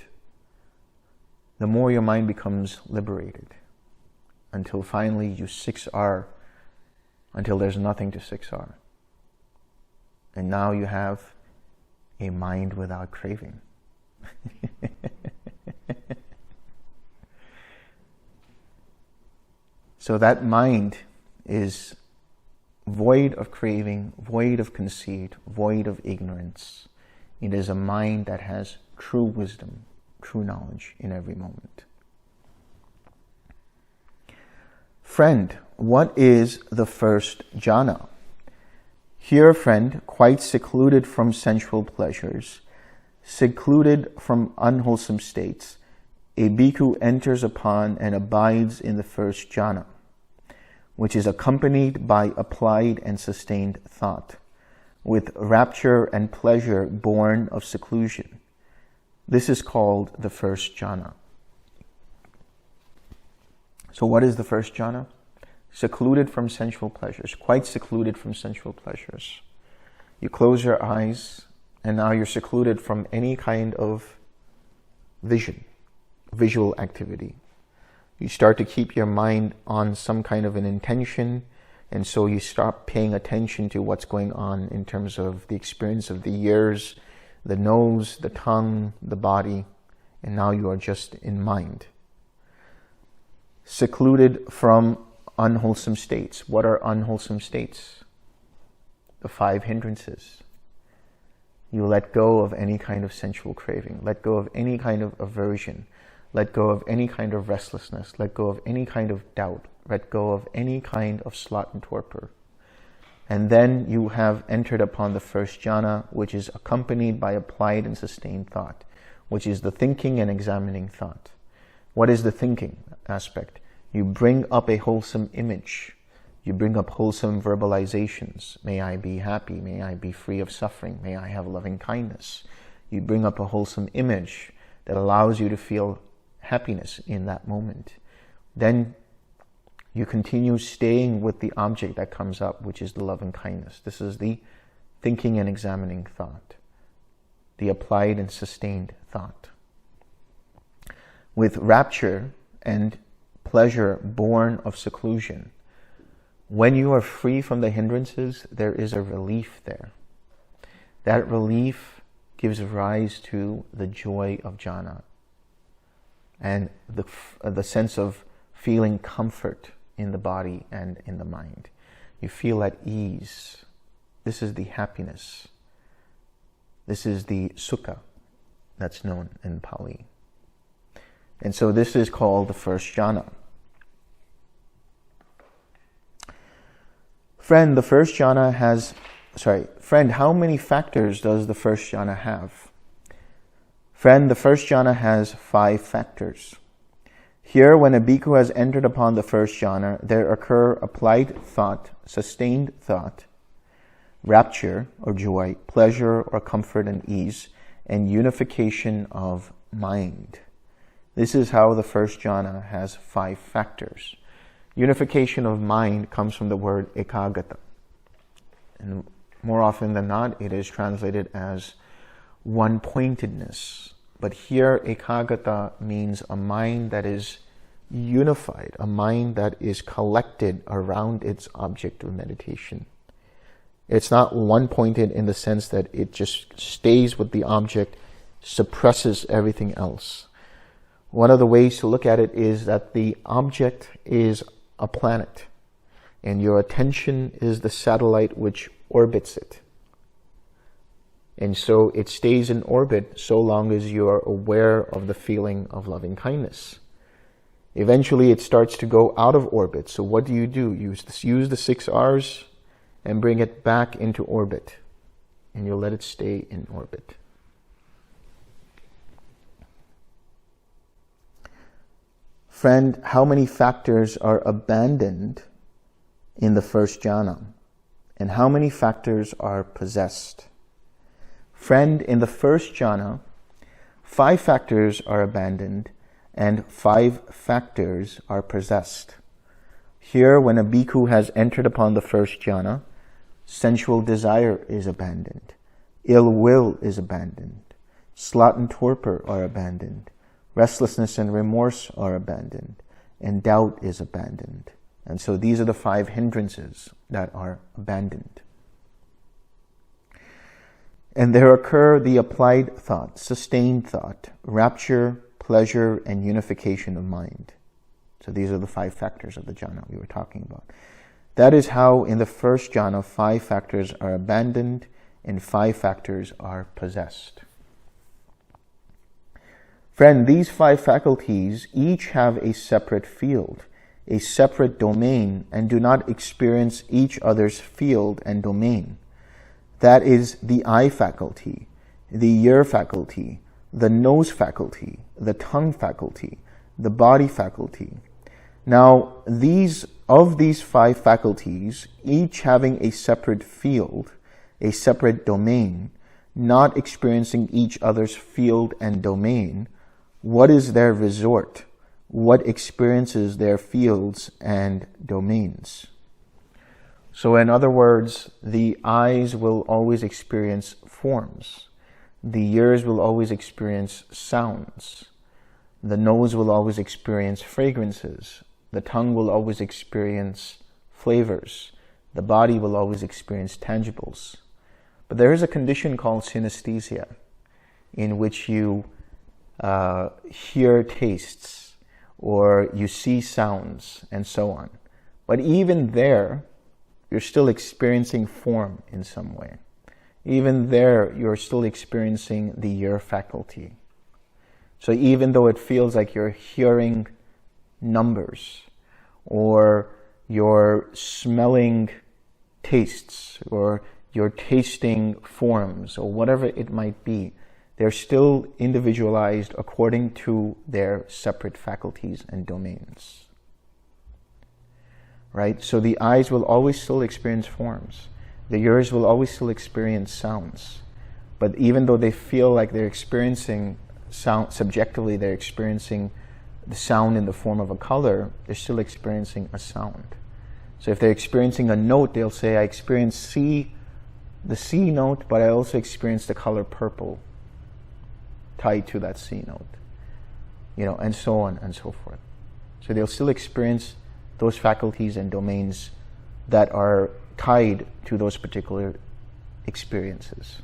the more your mind becomes liberated, until finally you 6R, until there's nothing to 6R. And now you have a mind without craving. So that mind is void of craving, void of conceit, void of ignorance. It is a mind that has true wisdom, true knowledge in every moment. Friend, what is the first jhana? Here, friend, quite secluded from sensual pleasures, secluded from unwholesome states, a bhikkhu enters upon and abides in the first jhana, which is accompanied by applied and sustained thought, with rapture and pleasure born of seclusion. This is called the first jhana. So what is the first jhana? Secluded from sensual pleasures, quite secluded from sensual pleasures. You close your eyes, and now you're secluded from any kind of visual activity. You start to keep your mind on some kind of an intention, and so you stop paying attention to what's going on in terms of the experience of the ears, the nose, the tongue, the body, and now you are just in mind. Secluded from unwholesome states. What are unwholesome states? The 5 hindrances. You let go of any kind of sensual craving, let go of any kind of aversion, let go of any kind of restlessness, let go of any kind of doubt, let go of any kind of sloth and torpor. And then you have entered upon the first jhana, which is accompanied by applied and sustained thought, which is the thinking and examining thought. What is the thinking aspect? You bring up a wholesome image. You bring up wholesome verbalizations. May I be happy. May I be free of suffering. May I have loving kindness. You bring up a wholesome image that allows you to feel happiness in that moment. Then you continue staying with the object that comes up, which is the loving kindness. This is the thinking and examining thought, the applied and sustained thought. With rapture and pleasure born of seclusion, when you are free from the hindrances, there is a relief there. That relief gives rise to the joy of jhana and the sense of feeling comfort in the body and in the mind. You feel at ease. This is the happiness. This is the sukha that's known in Pali. And so this is called the first jhana. Friend, the first jhana friend, how many factors does the first jhana have? Friend, the first jhana has 5 factors. Here, when a bhikkhu has entered upon the first jhana, there occur applied thought, sustained thought, rapture or joy, pleasure or comfort and ease, and unification of mind. This is how the first jhana has 5 factors. Unification of mind comes from the word ekagata. And more often than not, it is translated as one-pointedness. But here, ekagata means a mind that is unified, a mind that is collected around its object of meditation. It's not one-pointed in the sense that it just stays with the object, suppresses everything else. One of the ways to look at it is that the object is a planet, and your attention is the satellite which orbits it. And so it stays in orbit so long as you are aware of the feeling of loving kindness. Eventually it starts to go out of orbit. So what do? Use the 6 R's and bring it back into orbit. And you'll let it stay in orbit. Friend, how many factors are abandoned in the first jhana? And how many factors are possessed? Friend, in the first jhana, 5 factors are abandoned and 5 factors are possessed. Here, when a bhikkhu has entered upon the first jhana, sensual desire is abandoned, ill will is abandoned, sloth and torpor are abandoned, restlessness and remorse are abandoned, and doubt is abandoned. And so these are the 5 hindrances that are abandoned. And there occur the applied thought, sustained thought, rapture, pleasure, and unification of mind. So these are the 5 factors of the jhana we were talking about. That is how in the first jhana 5 factors are abandoned and 5 factors are possessed. Friend, these 5 faculties each have a separate field, a separate domain, and do not experience each other's field and domain. That is the eye faculty, the ear faculty, the nose faculty, the tongue faculty, the body faculty. Now, these 5 faculties, each having a separate field, a separate domain, not experiencing each other's field and domain, what is their resort? What experiences their fields and domains? So in other words, the eyes will always experience forms. The ears will always experience sounds. The nose will always experience fragrances. The tongue will always experience flavors. The body will always experience tangibles. But there is a condition called synesthesia, in which you hear tastes, or you see sounds, and so on. But even there, you're still experiencing form in some way. Even there, you're still experiencing the ear faculty. So even though it feels like you're hearing numbers, or you're smelling tastes, or you're tasting forms, or whatever it might be, they're still individualized according to their separate faculties and domains. Right? So the eyes will always still experience forms. The ears will always still experience sounds. But even though they feel like they're experiencing sound, subjectively they're experiencing the sound in the form of a color, they're still experiencing a sound. So if they're experiencing a note, they'll say, I experience the C note, but I also experience the color purple tied to that C note. And so on and so forth. So they'll still experience those faculties and domains that are tied to those particular experiences.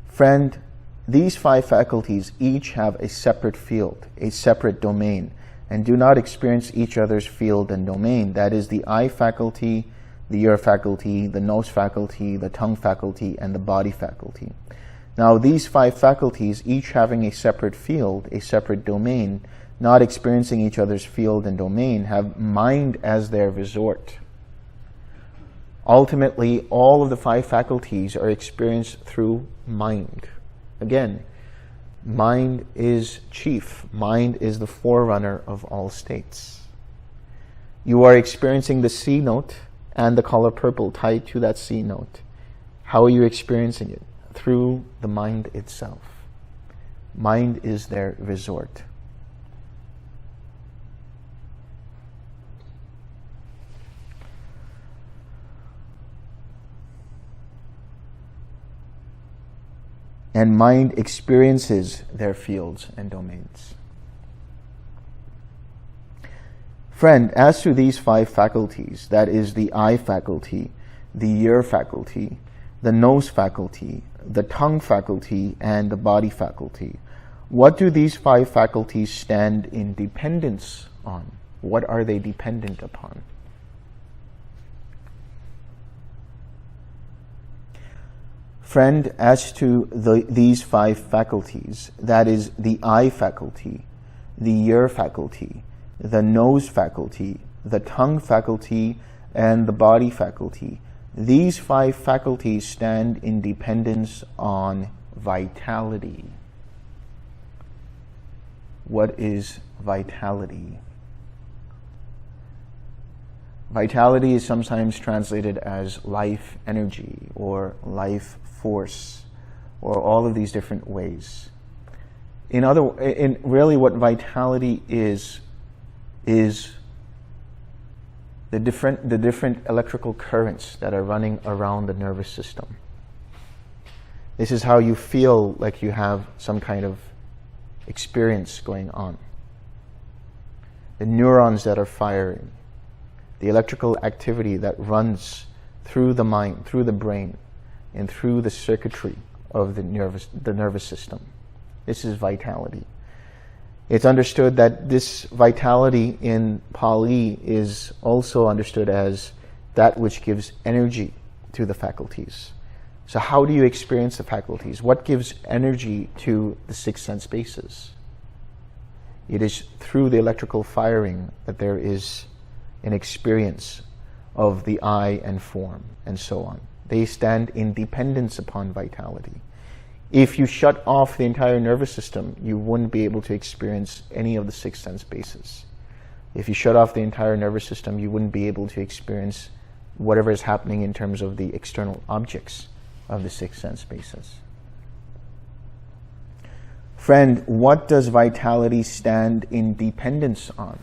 Friend, these 5 faculties each have a separate field, a separate domain, and do not experience each other's field and domain. That is the eye faculty, the ear faculty, the nose faculty, the tongue faculty, and the body faculty. Now, these 5 faculties, each having a separate field, a separate domain, not experiencing each other's field and domain, have mind as their resort. Ultimately, all of the 5 faculties are experienced through mind. Again, mind is chief. Mind is the forerunner of all states. You are experiencing the C note and the color purple tied to that C note. How are you experiencing it? Through the mind itself. Mind is their resort. And mind experiences their fields and domains. Friend, as to these 5 faculties, that is the eye faculty, the ear faculty, the nose faculty, the tongue faculty, and the body faculty, what do these 5 faculties stand in dependence on? What are they dependent upon? Friend, as to these 5 faculties, that is the eye faculty, the ear faculty, the nose faculty, the tongue faculty, and the body faculty, these 5 faculties stand in dependence on vitality. What is vitality? Vitality is sometimes translated as life energy or life force, or all of these different ways. In really what vitality is the different electrical currents that are running around the nervous system. This is how you feel like you have some kind of experience going on. The neurons that are firing, the electrical activity that runs through the mind, through the brain, and through the circuitry of the nervous system. This is vitality. It's understood that this vitality in Pali is also understood as that which gives energy to the faculties. So how do you experience the faculties? What gives energy to the 6 sense bases? It is through the electrical firing that there is an experience of the eye and form, and so on. They stand in dependence upon vitality. If you shut off the entire nervous system, you wouldn't be able to experience any of the 6 sense bases. If you shut off the entire nervous system, you wouldn't be able to experience whatever is happening in terms of the external objects of the 6 sense bases. Friend, what does vitality stand in dependence on?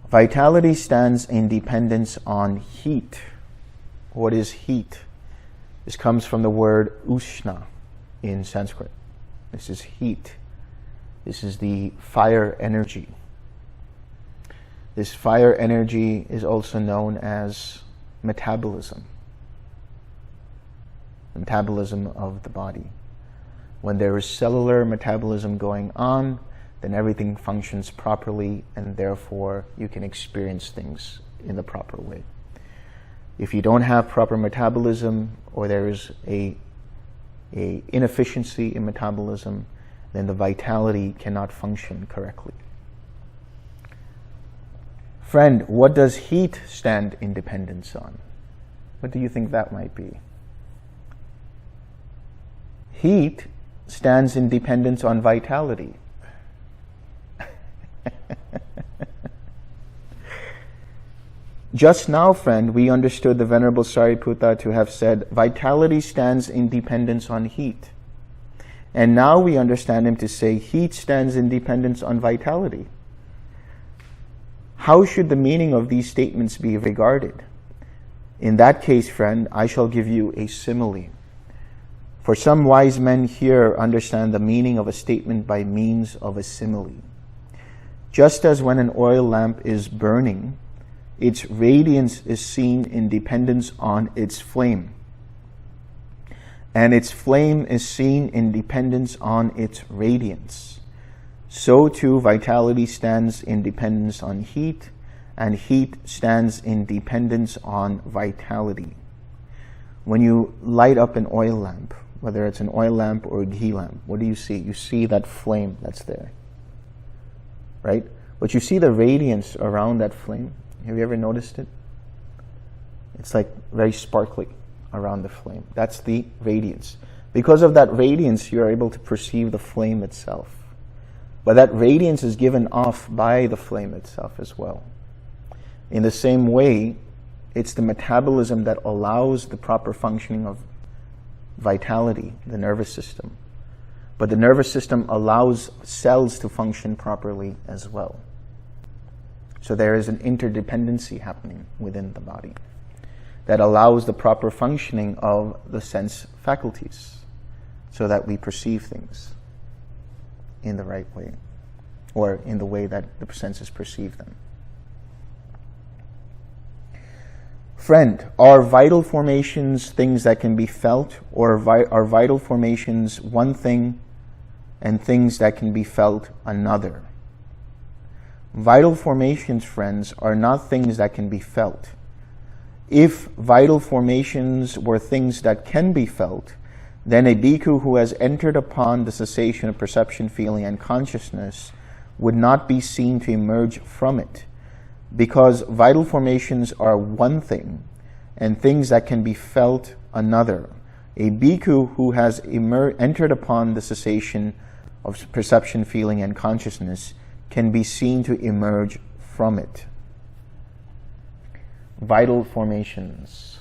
Vitality stands in dependence on heat. What is heat? This comes from the word ushna in Sanskrit. This is heat. This is the fire energy. This fire energy is also known as metabolism. The metabolism of the body. When there is cellular metabolism going on, then everything functions properly, and therefore you can experience things in the proper way. If you don't have proper metabolism, or there is a inefficiency in metabolism, then the vitality cannot function correctly. Friend, what does heat stand in dependence on? What do you think that might be? Heat stands in dependence on vitality. Just now, friend, we understood the Venerable Sariputta to have said, vitality stands in dependence on heat. And now we understand him to say, heat stands in dependence on vitality. How should the meaning of these statements be regarded? In that case, friend, I shall give you a simile. For some wise men here understand the meaning of a statement by means of a simile. Just as when an oil lamp is burning, its radiance is seen in dependence on its flame, and its flame is seen in dependence on its radiance. So too vitality stands in dependence on heat, and heat stands in dependence on vitality. When you light up an oil lamp, whether it's an oil lamp or a ghee lamp, what do you see? You see that flame that's there, right? But you see the radiance around that flame. Have you ever noticed it? It's like very sparkly around the flame. That's the radiance. Because of that radiance, you're able to perceive the flame itself. But that radiance is given off by the flame itself as well. In the same way, it's the metabolism that allows the proper functioning of vitality, the nervous system. But the nervous system allows cells to function properly as well. So there is an interdependency happening within the body that allows the proper functioning of the sense faculties so that we perceive things in the right way, or in the way that the senses perceive them. Friend, are vital formations things that can be felt, or are vital formations one thing and things that can be felt another? Vital formations, friends, are not things that can be felt. If vital formations were things that can be felt, then a bhikkhu who has entered upon the cessation of perception, feeling, and consciousness would not be seen to emerge from it, because vital formations are one thing and things that can be felt another. A bhikkhu who has entered upon the cessation of perception, feeling, and consciousness can be seen to emerge from it. Vital formations.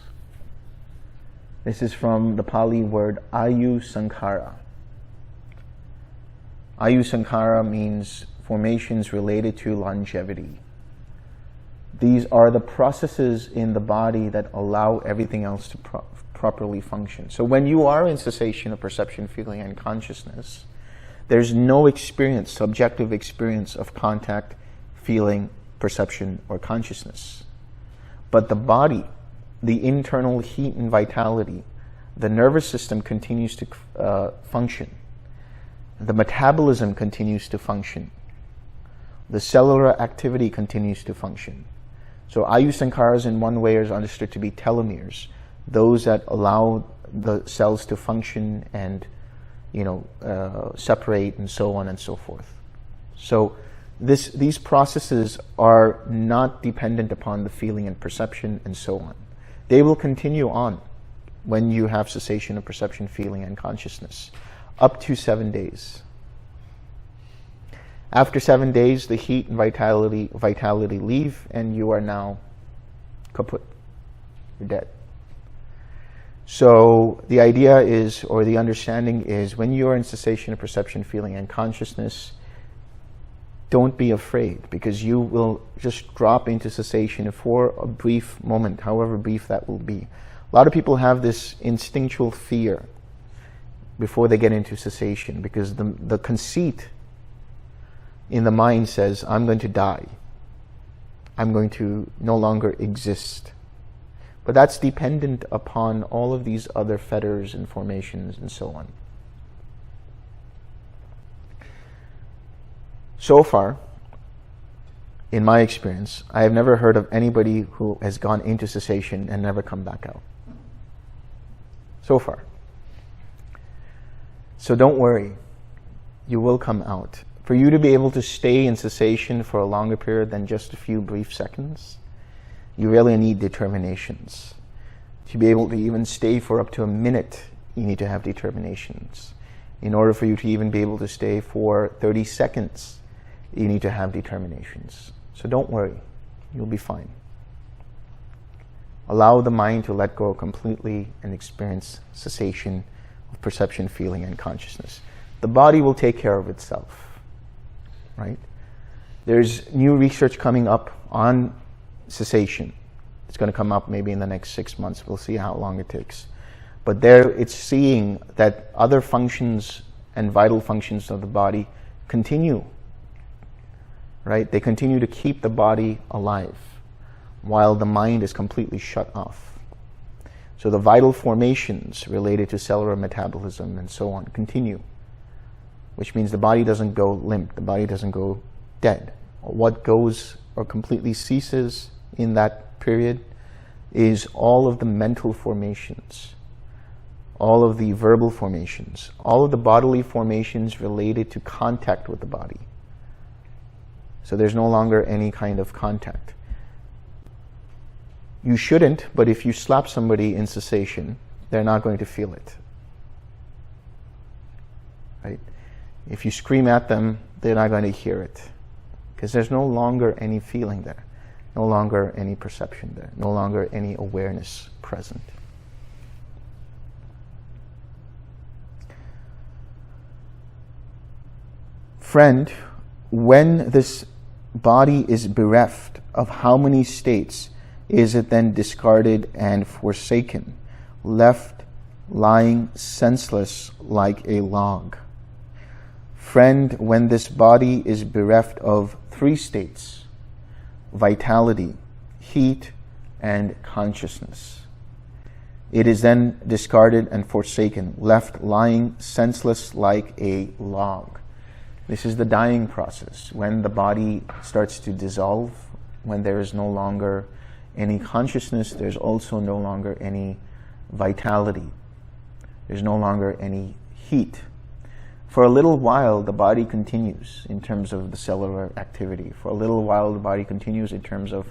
This is from the Pali word ayu sankhara. Ayu sankhara means formations related to longevity. These are the processes in the body that allow everything else to properly function. So when you are in cessation of perception, feeling, and consciousness, there's no experience, subjective experience of contact, feeling, perception, or consciousness. But the body, the internal heat and vitality, the nervous system continues to function. The metabolism continues to function. The cellular activity continues to function. So ayu sankharas in one way is understood to be telomeres, those that allow the cells to function and separate and so on and so forth. So these processes are not dependent upon the feeling and perception and so on. They will continue on when you have cessation of perception, feeling, and consciousness, up to 7 days. After 7 days, the heat and vitality leave, and you are now kaput. You're dead. So the idea is, or the understanding is, when you are in cessation of perception, feeling, and consciousness, don't be afraid, because you will just drop into cessation for a brief moment, however brief that will be. A lot of people have this instinctual fear before they get into cessation, because the conceit in the mind says, I'm going to die. I'm going to no longer exist. But that's dependent upon all of these other fetters and formations and so on. So far, in my experience, I have never heard of anybody who has gone into cessation and never come back out. So far. So don't worry. You will come out. For you to be able to stay in cessation for a longer period than just a few brief seconds, you really need determinations. To be able to even stay for up to a minute, you need to have determinations. In order for you to even be able to stay for 30 seconds, you need to have determinations. So don't worry, you'll be fine. Allow the mind to let go completely and experience cessation of perception, feeling, and consciousness. The body will take care of itself, right? There's new research coming up on cessation. It's going to come up maybe in the next 6 months. We'll see how long it takes. But there it's seeing that other functions and vital functions of the body continue, right? They continue to keep the body alive while the mind is completely shut off. So the vital formations related to cellular metabolism and so on continue, which means the body doesn't go limp, the body doesn't go dead. What goes or completely ceases in that period is all of the mental formations, all of the verbal formations, all of the bodily formations related to contact with the body. So there's no longer any kind of contact. You shouldn't, but if you slap somebody in cessation, they're not going to feel it. Right? If you scream at them, they're not going to hear it. Because there's no longer any feeling there, no longer any perception there, no longer any awareness present. Friend, when this body is bereft of how many states is it then discarded and forsaken, left lying senseless like a log? Friend, when this body is bereft of 3 states, vitality, heat, and consciousness, it is then discarded and forsaken, left lying senseless like a log. This is the dying process, when the body starts to dissolve, when there is no longer any consciousness, there's also no longer any vitality. There's no longer any heat. For a little while, the body continues in terms of the cellular activity. For a little while, the body continues in terms of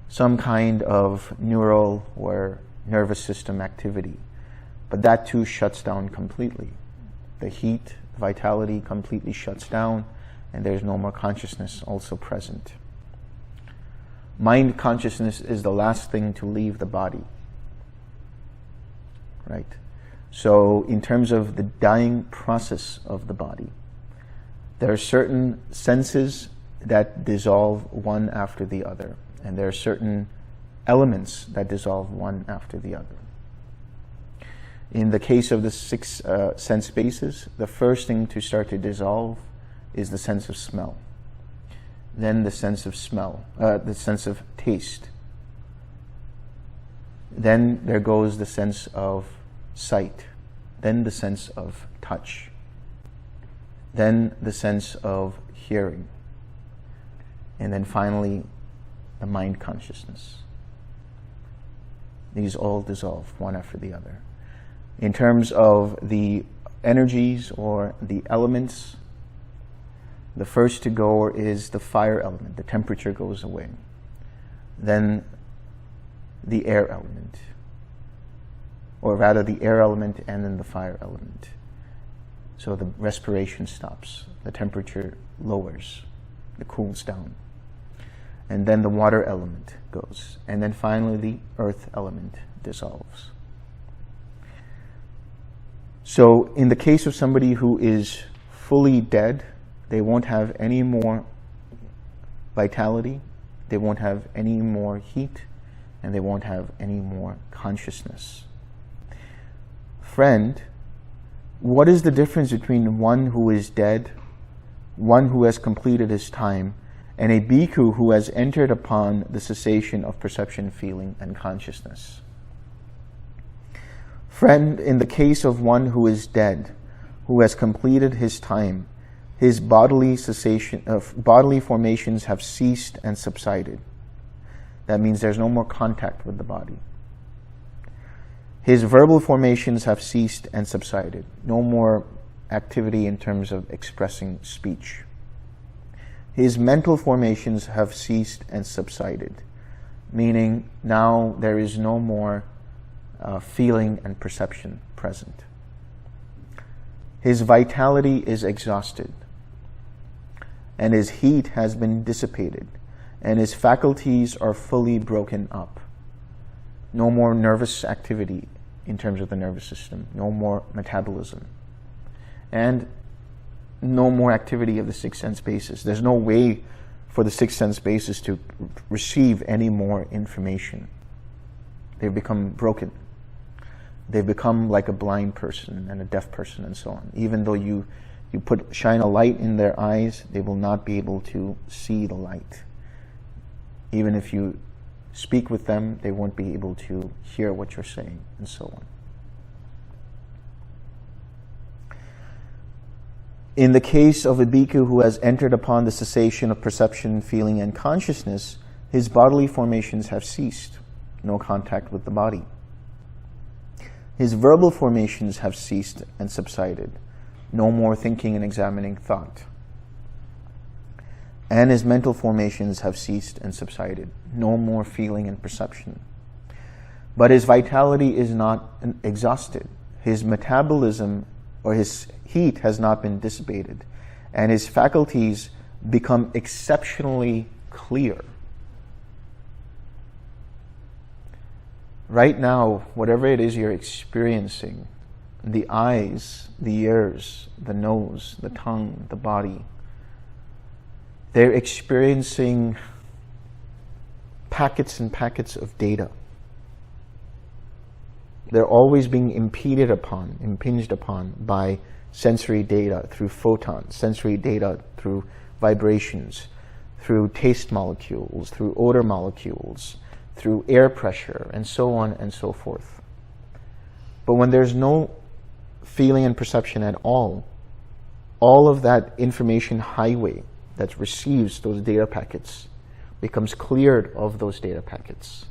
some kind of neural or nervous system activity. But that too shuts down completely. The heat, vitality completely shuts down, and there's no more consciousness also present. Mind consciousness is the last thing to leave the body. Right? So in terms of the dying process of the body, there are certain senses that dissolve one after the other, and there are certain elements that dissolve one after the other. In the case of the 6 sense bases, the first thing to start to dissolve is the sense of smell. Then the sense of smell, the sense of taste. Then there goes the sense of sight. Then the sense of touch. Then the sense of hearing. And then finally, the mind consciousness. These all dissolve one after the other. In terms of the energies or the elements, the first to go is the fire element. The temperature goes away. Then the air element. Or rather the air element and then the fire element. So the respiration stops. The temperature lowers. It cools down. And then the water element goes. And then finally the earth element dissolves. So in the case of somebody who is fully dead, they won't have any more vitality, they won't have any more heat, and they won't have any more consciousness. Friend, what is the difference between one who is dead, one who has completed his time, and a bhikkhu who has entered upon the cessation of perception, feeling, and consciousness? Friend, in the case of one who is dead, who has completed his time, his bodily formations have ceased and subsided. That means there's no more contact with the body. His verbal formations have ceased and subsided. No more activity in terms of expressing speech. His mental formations have ceased and subsided, meaning now there is no more feeling and perception present. His vitality is exhausted, and his heat has been dissipated, and his faculties are fully broken up. No more nervous activity in terms of the nervous system, no more metabolism, and no more activity of the 6 sense bases. There's no way for the 6 sense bases to receive any more information. They've become broken. They've become like a blind person and a deaf person and so on. Even though you shine a light in their eyes, they will not be able to see the light. Even if you speak with them, they won't be able to hear what you're saying, and so on. In the case of a bhikkhu who has entered upon the cessation of perception, feeling, and consciousness, his bodily formations have ceased, no contact with the body. His verbal formations have ceased and subsided, no more thinking and examining thought. And his mental formations have ceased and subsided, no more feeling and perception. But his vitality is not exhausted. His metabolism or his heat has not been dissipated, and his faculties become exceptionally clear. Right now, whatever it is you're experiencing, the eyes, the ears, the nose, the tongue, the body, they're experiencing packets and packets of data. They're always being impinged upon by sensory data through photons, sensory data through vibrations, through taste molecules, through odor molecules, through air pressure, and so on and so forth. But when there's no feeling and perception at all of that information highway that receives those data packets becomes cleared of those data packets.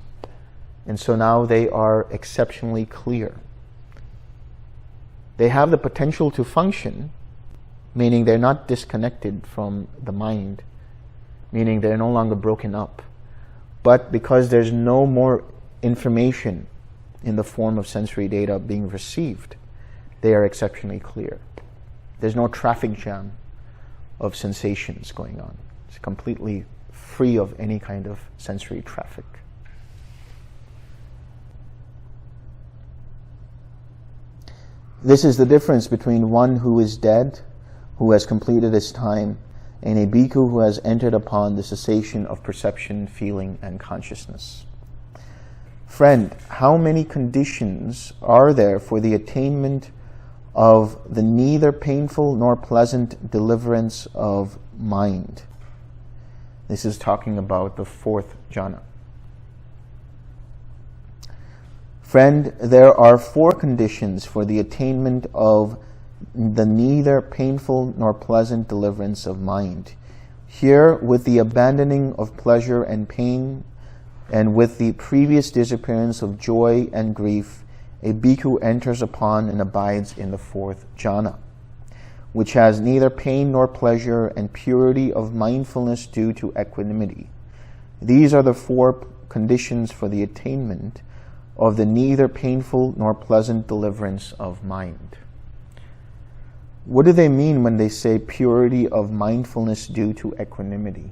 And so now they are exceptionally clear. They have the potential to function, meaning they're not disconnected from the mind, meaning they're no longer broken up. But because there's no more information in the form of sensory data being received, they are exceptionally clear. There's no traffic jam of sensations going on. It's completely free of any kind of sensory traffic. This is the difference between one who is dead, who has completed his time, and a bhikkhu who has entered upon the cessation of perception, feeling, and consciousness. Friend, how many conditions are there for the attainment of the neither painful nor pleasant deliverance of mind? This is talking about the fourth jhana. Friend, there are 4 conditions for the attainment of the neither painful nor pleasant deliverance of mind. Here, with the abandoning of pleasure and pain, and with the previous disappearance of joy and grief, a bhikkhu enters upon and abides in the 4th jhana, which has neither pain nor pleasure and purity of mindfulness due to equanimity. These are the 4 conditions for the attainment of the neither painful nor pleasant deliverance of mind. What do they mean when they say purity of mindfulness due to equanimity?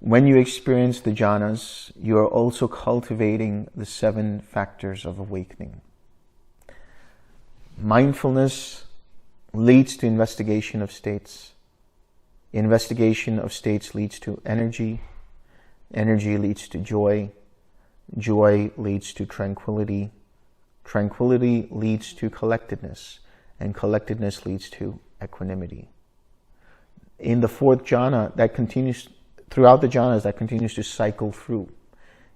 When you experience the jhanas, you are also cultivating the 7 factors of awakening. Mindfulness leads to investigation of states. Investigation of states leads to energy. Energy leads to joy. Joy leads to tranquility. Tranquility leads to collectedness. And collectedness leads to equanimity. In the 4th jhana, that continues, throughout the jhanas, that continues to cycle through.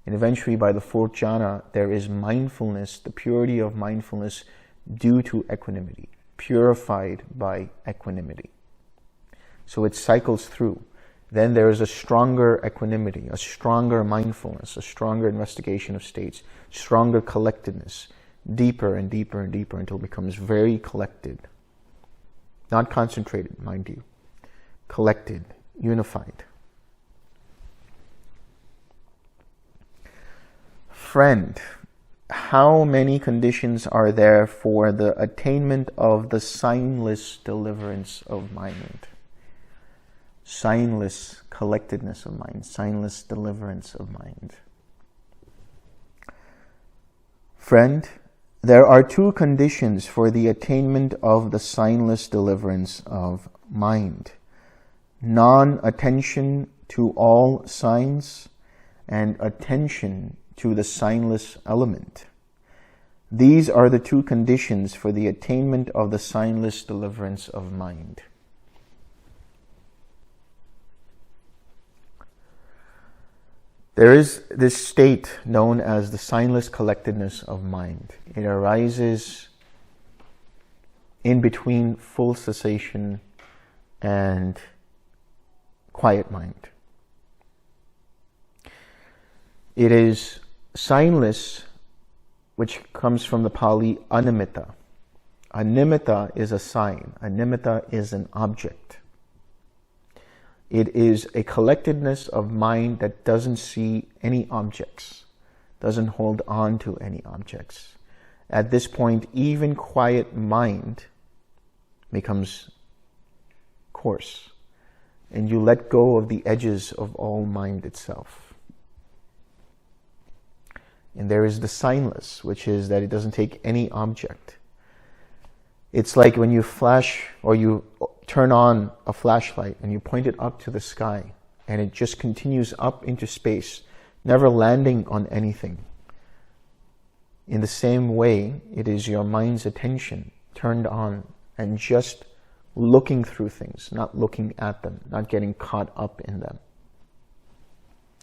And eventually by the 4th jhana, there is mindfulness, the purity of mindfulness due to equanimity, purified by equanimity. So it cycles through. Then there is a stronger equanimity, a stronger mindfulness, a stronger investigation of states, stronger collectedness, deeper and deeper and deeper until it becomes very collected. Not concentrated, mind you. Collected, unified. Friend, how many conditions are there for the attainment of the signless deliverance of mind? Signless collectedness of mind, signless deliverance of mind. Friend, there are 2 conditions for the attainment of the signless deliverance of mind. Non-attention to all signs and attention to the signless element. These are the 2 conditions for the attainment of the signless deliverance of mind. There is this state known as the signless collectedness of mind. It arises in between full cessation and quiet mind. It is signless, which comes from the Pali animitta. Animitta is a sign. Animitta is an object. It is a collectedness of mind that doesn't see any objects, doesn't hold on to any objects. At this point, even quiet mind becomes coarse, and you let go of the edges of all mind itself. And there is the signless, which is that it doesn't take any object. It's like when you flash or you turn on a flashlight and you point it up to the sky and it just continues up into space, never landing on anything. In the same way, it is your mind's attention turned on and just looking through things, not looking at them, not getting caught up in them.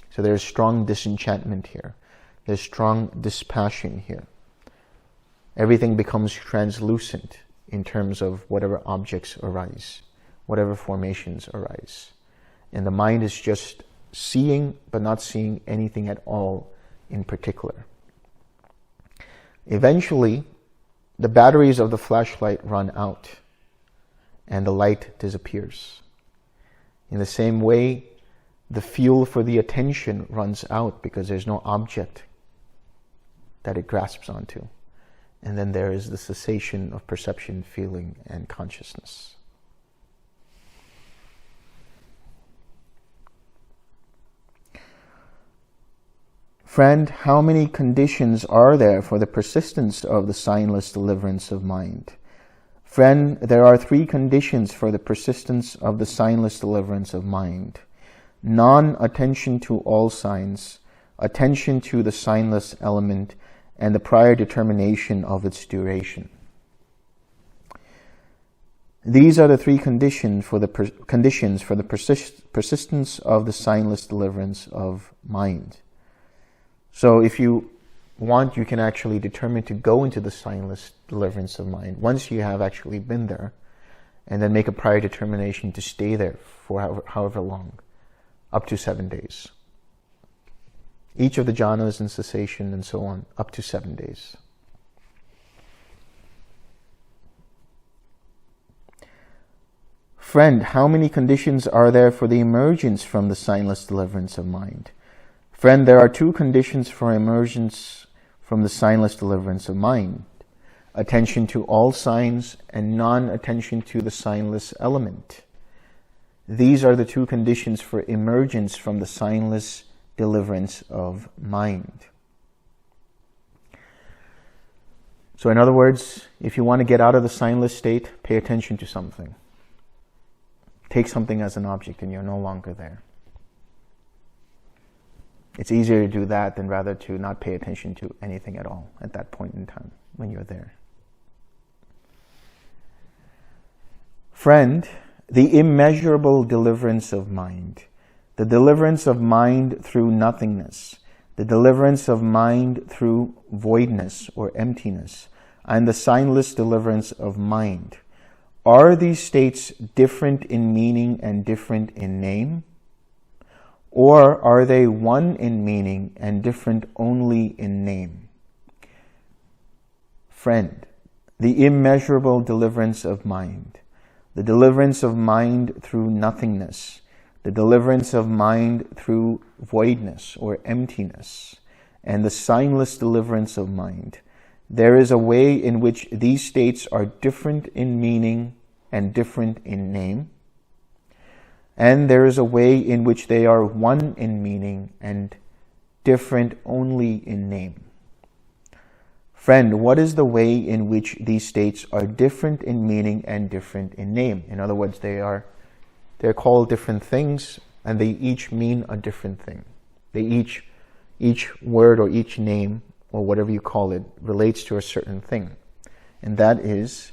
So there's strong disenchantment here. There's strong dispassion here. Everything becomes translucent in terms of whatever objects arise. whatever formations arise. And the mind is just seeing, but not seeing anything at all in particular. Eventually, the batteries of the flashlight run out and the light disappears. In the same way, the fuel for the attention runs out because there's no object that it grasps onto. And then there is the cessation of perception, feeling, and consciousness. Friend, how many conditions are there for the persistence of the signless deliverance of mind? Friend, there are 3 conditions for the persistence of the signless deliverance of mind. Non-attention to all signs, attention to the signless element, and the prior determination of its duration. These are the 3 conditions for the persistence of the signless deliverance of mind. So if you want, you can actually determine to go into the signless deliverance of mind once you have actually been there, and then make a prior determination to stay there for however long, up to 7 days. Each of the jhanas and cessation and so on, up to 7 days. Friend, how many conditions are there for the emergence from the signless deliverance of mind? Friend, there are 2 conditions for emergence from the signless deliverance of mind. Attention to all signs and non-attention to the signless element. These are the 2 conditions for emergence from the signless deliverance of mind. So in other words, if you want to get out of the signless state, pay attention to something. Take something as an object and you're no longer there. It's easier to do that than rather to not pay attention to anything at all at that point in time when you're there. Friend, the immeasurable deliverance of mind, the deliverance of mind through nothingness, the deliverance of mind through voidness or emptiness, and the signless deliverance of mind. Are these states different in meaning and different in name? Or are they one in meaning and different only in name? Friend, the immeasurable deliverance of mind, the deliverance of mind through nothingness, the deliverance of mind through voidness or emptiness, and the signless deliverance of mind. There is a way in which these states are different in meaning and different in name. And there is a way in which they are one in meaning and different only in name. Friend, what is the way in which these states are different in meaning and different in name? In other words, they're called different things and they each mean a different thing. Each word or each name or whatever you call it relates to a certain thing. And that is,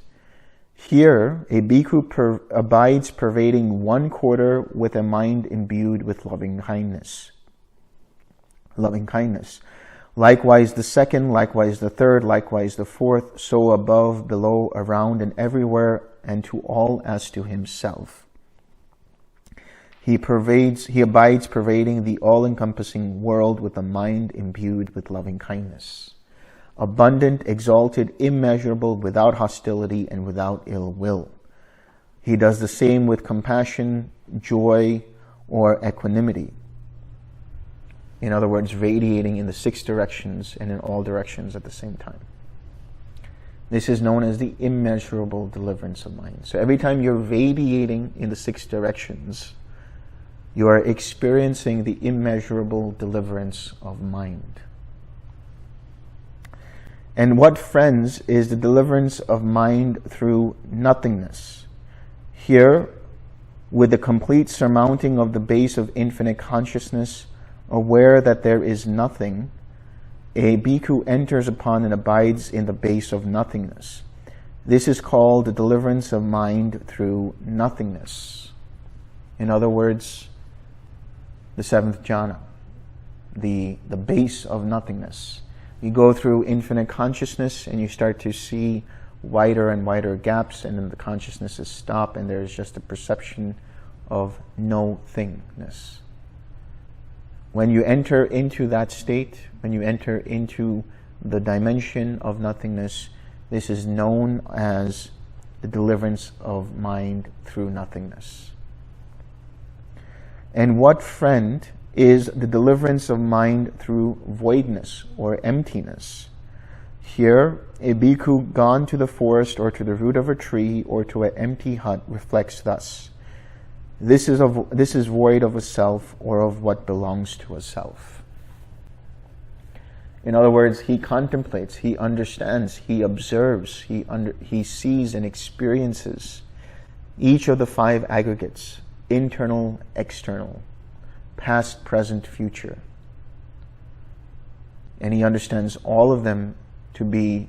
here, a bhikkhu abides pervading 1/4 with a mind imbued with loving kindness. Likewise the second, likewise the third, likewise the fourth, so above, below, around, and everywhere, and to all as to himself. He abides pervading the all-encompassing world with a mind imbued with loving kindness. Abundant, exalted, immeasurable, without hostility and without ill will. He does the same with compassion, joy, or equanimity. In other words, radiating in the 6 directions and in all directions at the same time. This is known as the immeasurable deliverance of mind. So every time you're radiating in the 6 directions, you are experiencing the immeasurable deliverance of mind. And what, friends, is the deliverance of mind through nothingness? Here, with the complete surmounting of the base of infinite consciousness, aware that there is nothing, a bhikkhu enters upon and abides in the base of nothingness. This is called the deliverance of mind through nothingness. In other words, the 7th jhana, the base of nothingness. You go through infinite consciousness and you start to see wider and wider gaps, and then the consciousnesses stop, and there's just a perception of nothingness. When you enter into that state, when you enter into the dimension of nothingness, this is known as the deliverance of mind through nothingness. And what, friend, is the deliverance of mind through voidness or emptiness? Here, a bhikkhu gone to the forest or to the root of a tree or to an empty hut reflects thus: this is void of a self or of what belongs to a self. In other words, he contemplates, he understands, he observes, he sees and experiences each of the 5 aggregates: internal, external, past, present, future. And he understands all of them to be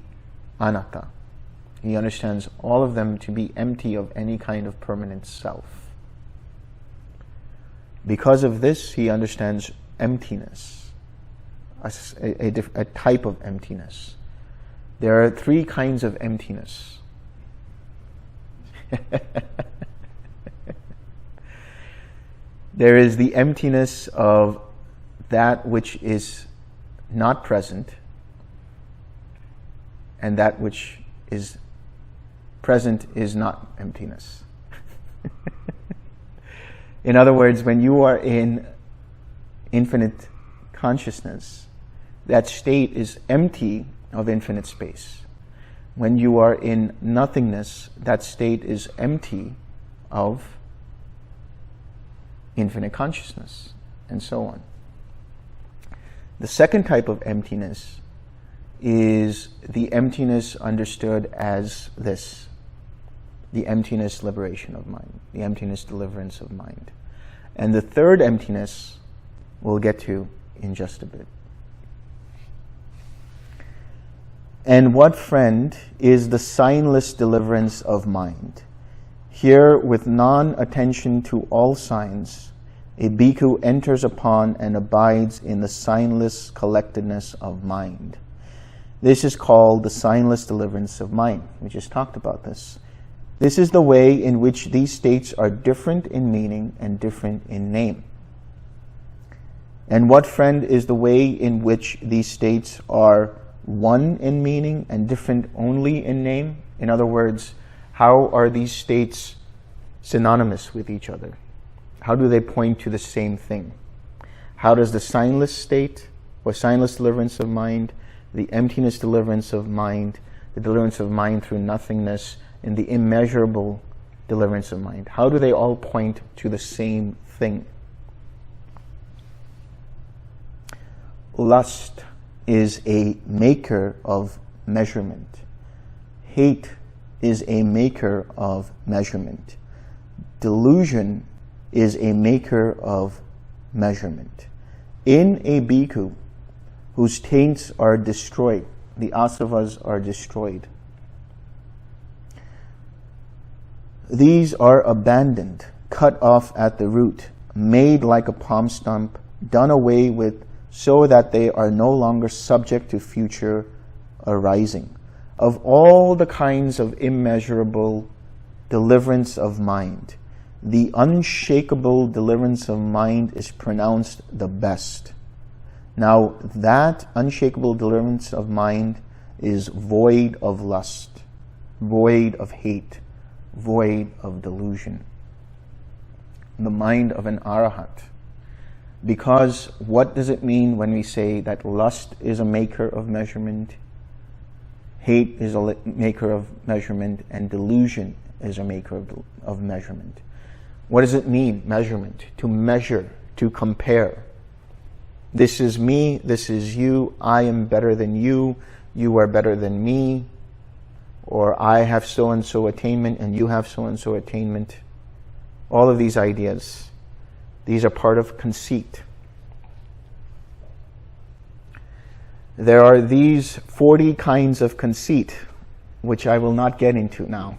anatta. He understands all of them to be empty of any kind of permanent self. Because of this, he understands emptiness, a type of emptiness. There are 3 kinds of emptiness. There is the emptiness of that which is not present, and that which is present is not emptiness. In other words, when you are in infinite consciousness, that state is empty of infinite space. When you are in nothingness, that state is empty of infinite consciousness, and so on. The second type of emptiness is the emptiness understood as this: the emptiness liberation of mind, the emptiness deliverance of mind. And the third emptiness we'll get to in just a bit. And what, friend, is the signless deliverance of mind? Here, with non-attention to all signs, a bhikkhu enters upon and abides in the signless collectedness of mind. This is called the signless deliverance of mind. We just talked about this. This is the way in which these states are different in meaning and different in name. And what, friend, is the way in which these states are one in meaning and different only in name? In other words, how are these states synonymous with each other? How do they point to the same thing? How does the signless state, or signless deliverance of mind, the emptiness deliverance of mind, the deliverance of mind through nothingness, and the immeasurable deliverance of mind, how do they all point to the same thing? Lust is a maker of measurement. Hate is a maker of measurement. Delusion is a maker of measurement. In a bhikkhu whose taints are destroyed, the asavas are destroyed, these are abandoned, cut off at the root, made like a palm stump, done away with, so that they are no longer subject to future arising. Of all the kinds of immeasurable deliverance of mind, the unshakable deliverance of mind is pronounced the best. Now, that unshakable deliverance of mind is void of lust, void of hate, void of delusion. The mind of an arahat. Because what does it mean when we say that lust is a maker of measurement, hate is a maker of measurement, and delusion is a maker of measurement? What does it mean, measurement? To measure, to compare. This is me, this is you, I am better than you, you are better than me, or I have so-and-so attainment and you have so-and-so attainment. All of these ideas, these are part of conceit. There are these 40 kinds of conceit, which I will not get into now.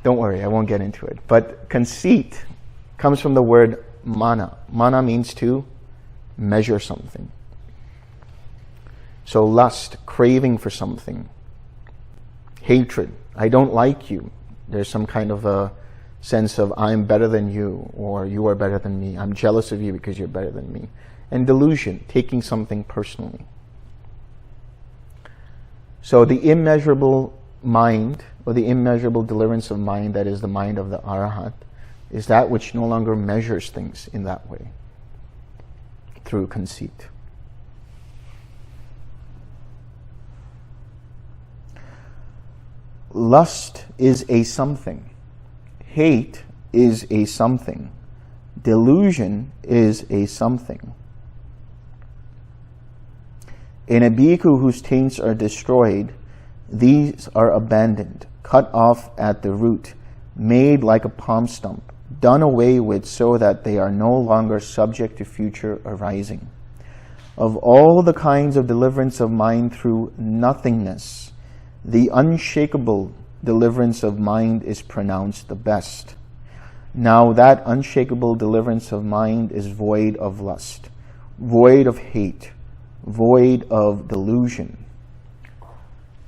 Don't worry, I won't get into it. But conceit comes from the word mana. Mana means to measure something. So lust, craving for something. Hatred, I don't like you. There's some kind of a sense of I'm better than you, or you are better than me. I'm jealous of you because you're better than me. And delusion, taking something personally. So the immeasurable mind, or the immeasurable deliverance of mind, that is the mind of the Arhat, is that which no longer measures things in that way, through conceit. Lust is a something. Hate is a something. Delusion is a something. In a bhikkhu whose taints are destroyed, these are abandoned, cut off at the root, made like a palm stump, done away with so that they are no longer subject to future arising. Of all the kinds of deliverance of mind through nothingness, the unshakable deliverance of mind is pronounced the best. Now that unshakable deliverance of mind is void of lust, void of hate, void of delusion.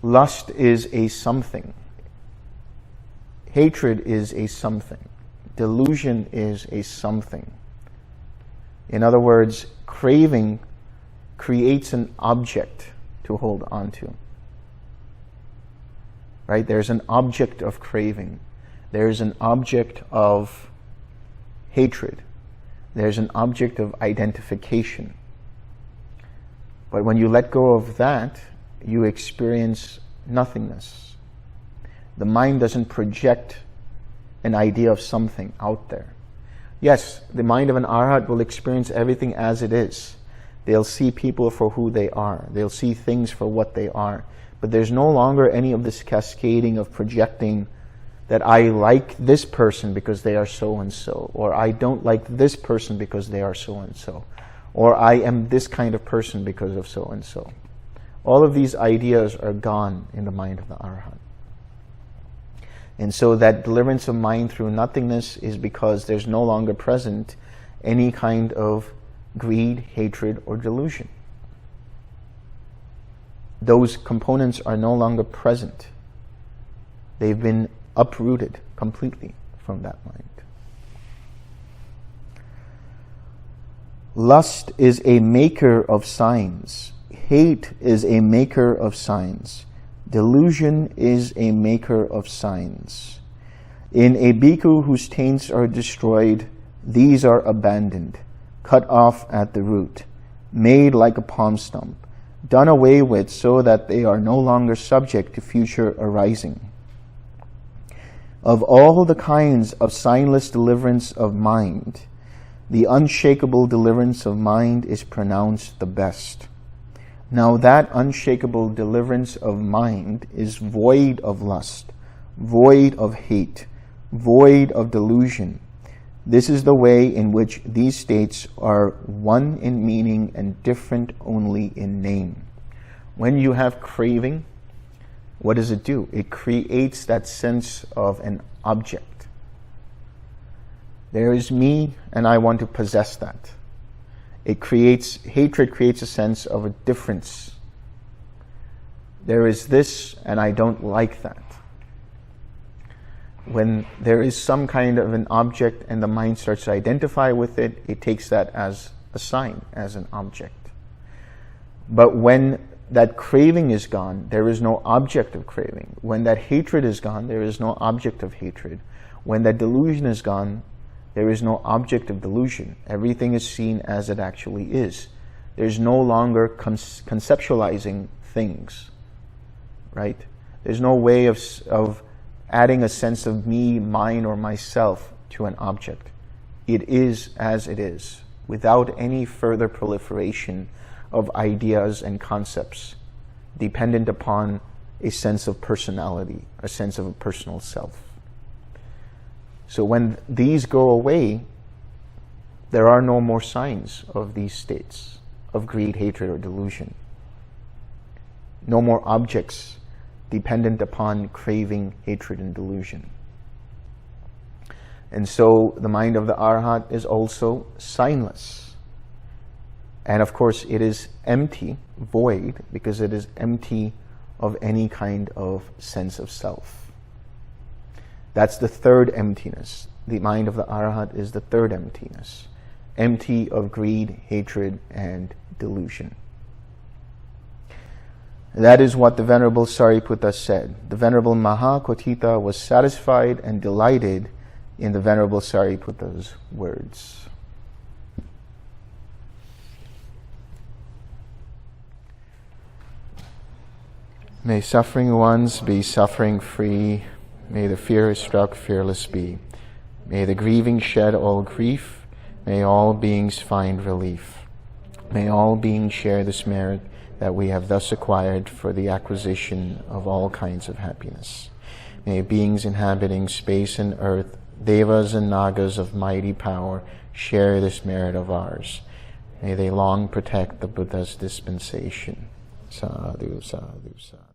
Lust is a something. Hatred is a something. Delusion is a something. In other words, craving creates an object to hold on to. Right? There's an object of craving. There's an object of hatred. There's an object of identification. But when you let go of that, you experience nothingness. The mind doesn't project an idea of something out there. Yes, the mind of an Arhat will experience everything as it is. They'll see people for who they are. They'll see things for what they are. But there's no longer any of this cascading of projecting that I like this person because they are so-and-so, or I don't like this person because they are so-and-so, or I am this kind of person because of so-and-so. All of these ideas are gone in the mind of the Arhat. And so that deliverance of mind through nothingness is because there's no longer present any kind of greed, hatred, or delusion. Those components are no longer present. They've been uprooted completely from that mind. Lust is a maker of signs. Hate is a maker of signs. Delusion is a maker of signs. In a bhikkhu whose taints are destroyed, these are abandoned, cut off at the root, made like a palm stump, done away with so that they are no longer subject to future arising. Of all the kinds of signless deliverance of mind, the unshakable deliverance of mind is pronounced the best. Now that unshakable deliverance of mind is void of lust, void of hate, void of delusion. This is the way in which these states are one in meaning and different only in name. When you have craving, what does it do? It creates that sense of an object. There is me, and I want to possess that. Hatred creates a sense of a difference. There is this, and I don't like that. When there is some kind of an object and the mind starts to identify with it, it takes that as a sign, as an object. But when that craving is gone, there is no object of craving. When that hatred is gone, there is no object of hatred. When that delusion is gone, there is no object of delusion. Everything is seen as it actually is. There's no longer conceptualizing things, right? There's no way of adding a sense of me, mine, or myself to an object. It is as it is, without any further proliferation of ideas and concepts dependent upon a sense of personality, a sense of a personal self. So when these go away, there are no more signs of these states of greed, hatred, or delusion. No more objects dependent upon craving, hatred, and delusion. And so the mind of the Arhat is also signless. And of course, it is empty, void, because it is empty of any kind of sense of self. That's the third emptiness. The mind of the Arhat is the third emptiness. Empty of greed, hatred, and delusion. That is what the Venerable Sariputta said. The Venerable Mahakotthita was satisfied and delighted in the Venerable Sariputta's words. May suffering ones be suffering free. May the fear-struck fearless be. May the grieving shed all grief. May all beings find relief. May all beings share this merit that we have thus acquired for the acquisition of all kinds of happiness. May beings inhabiting space and earth, devas and nagas of mighty power, share this merit of ours. May they long protect the Buddha's dispensation. Sadhu, sadhu, sadhu.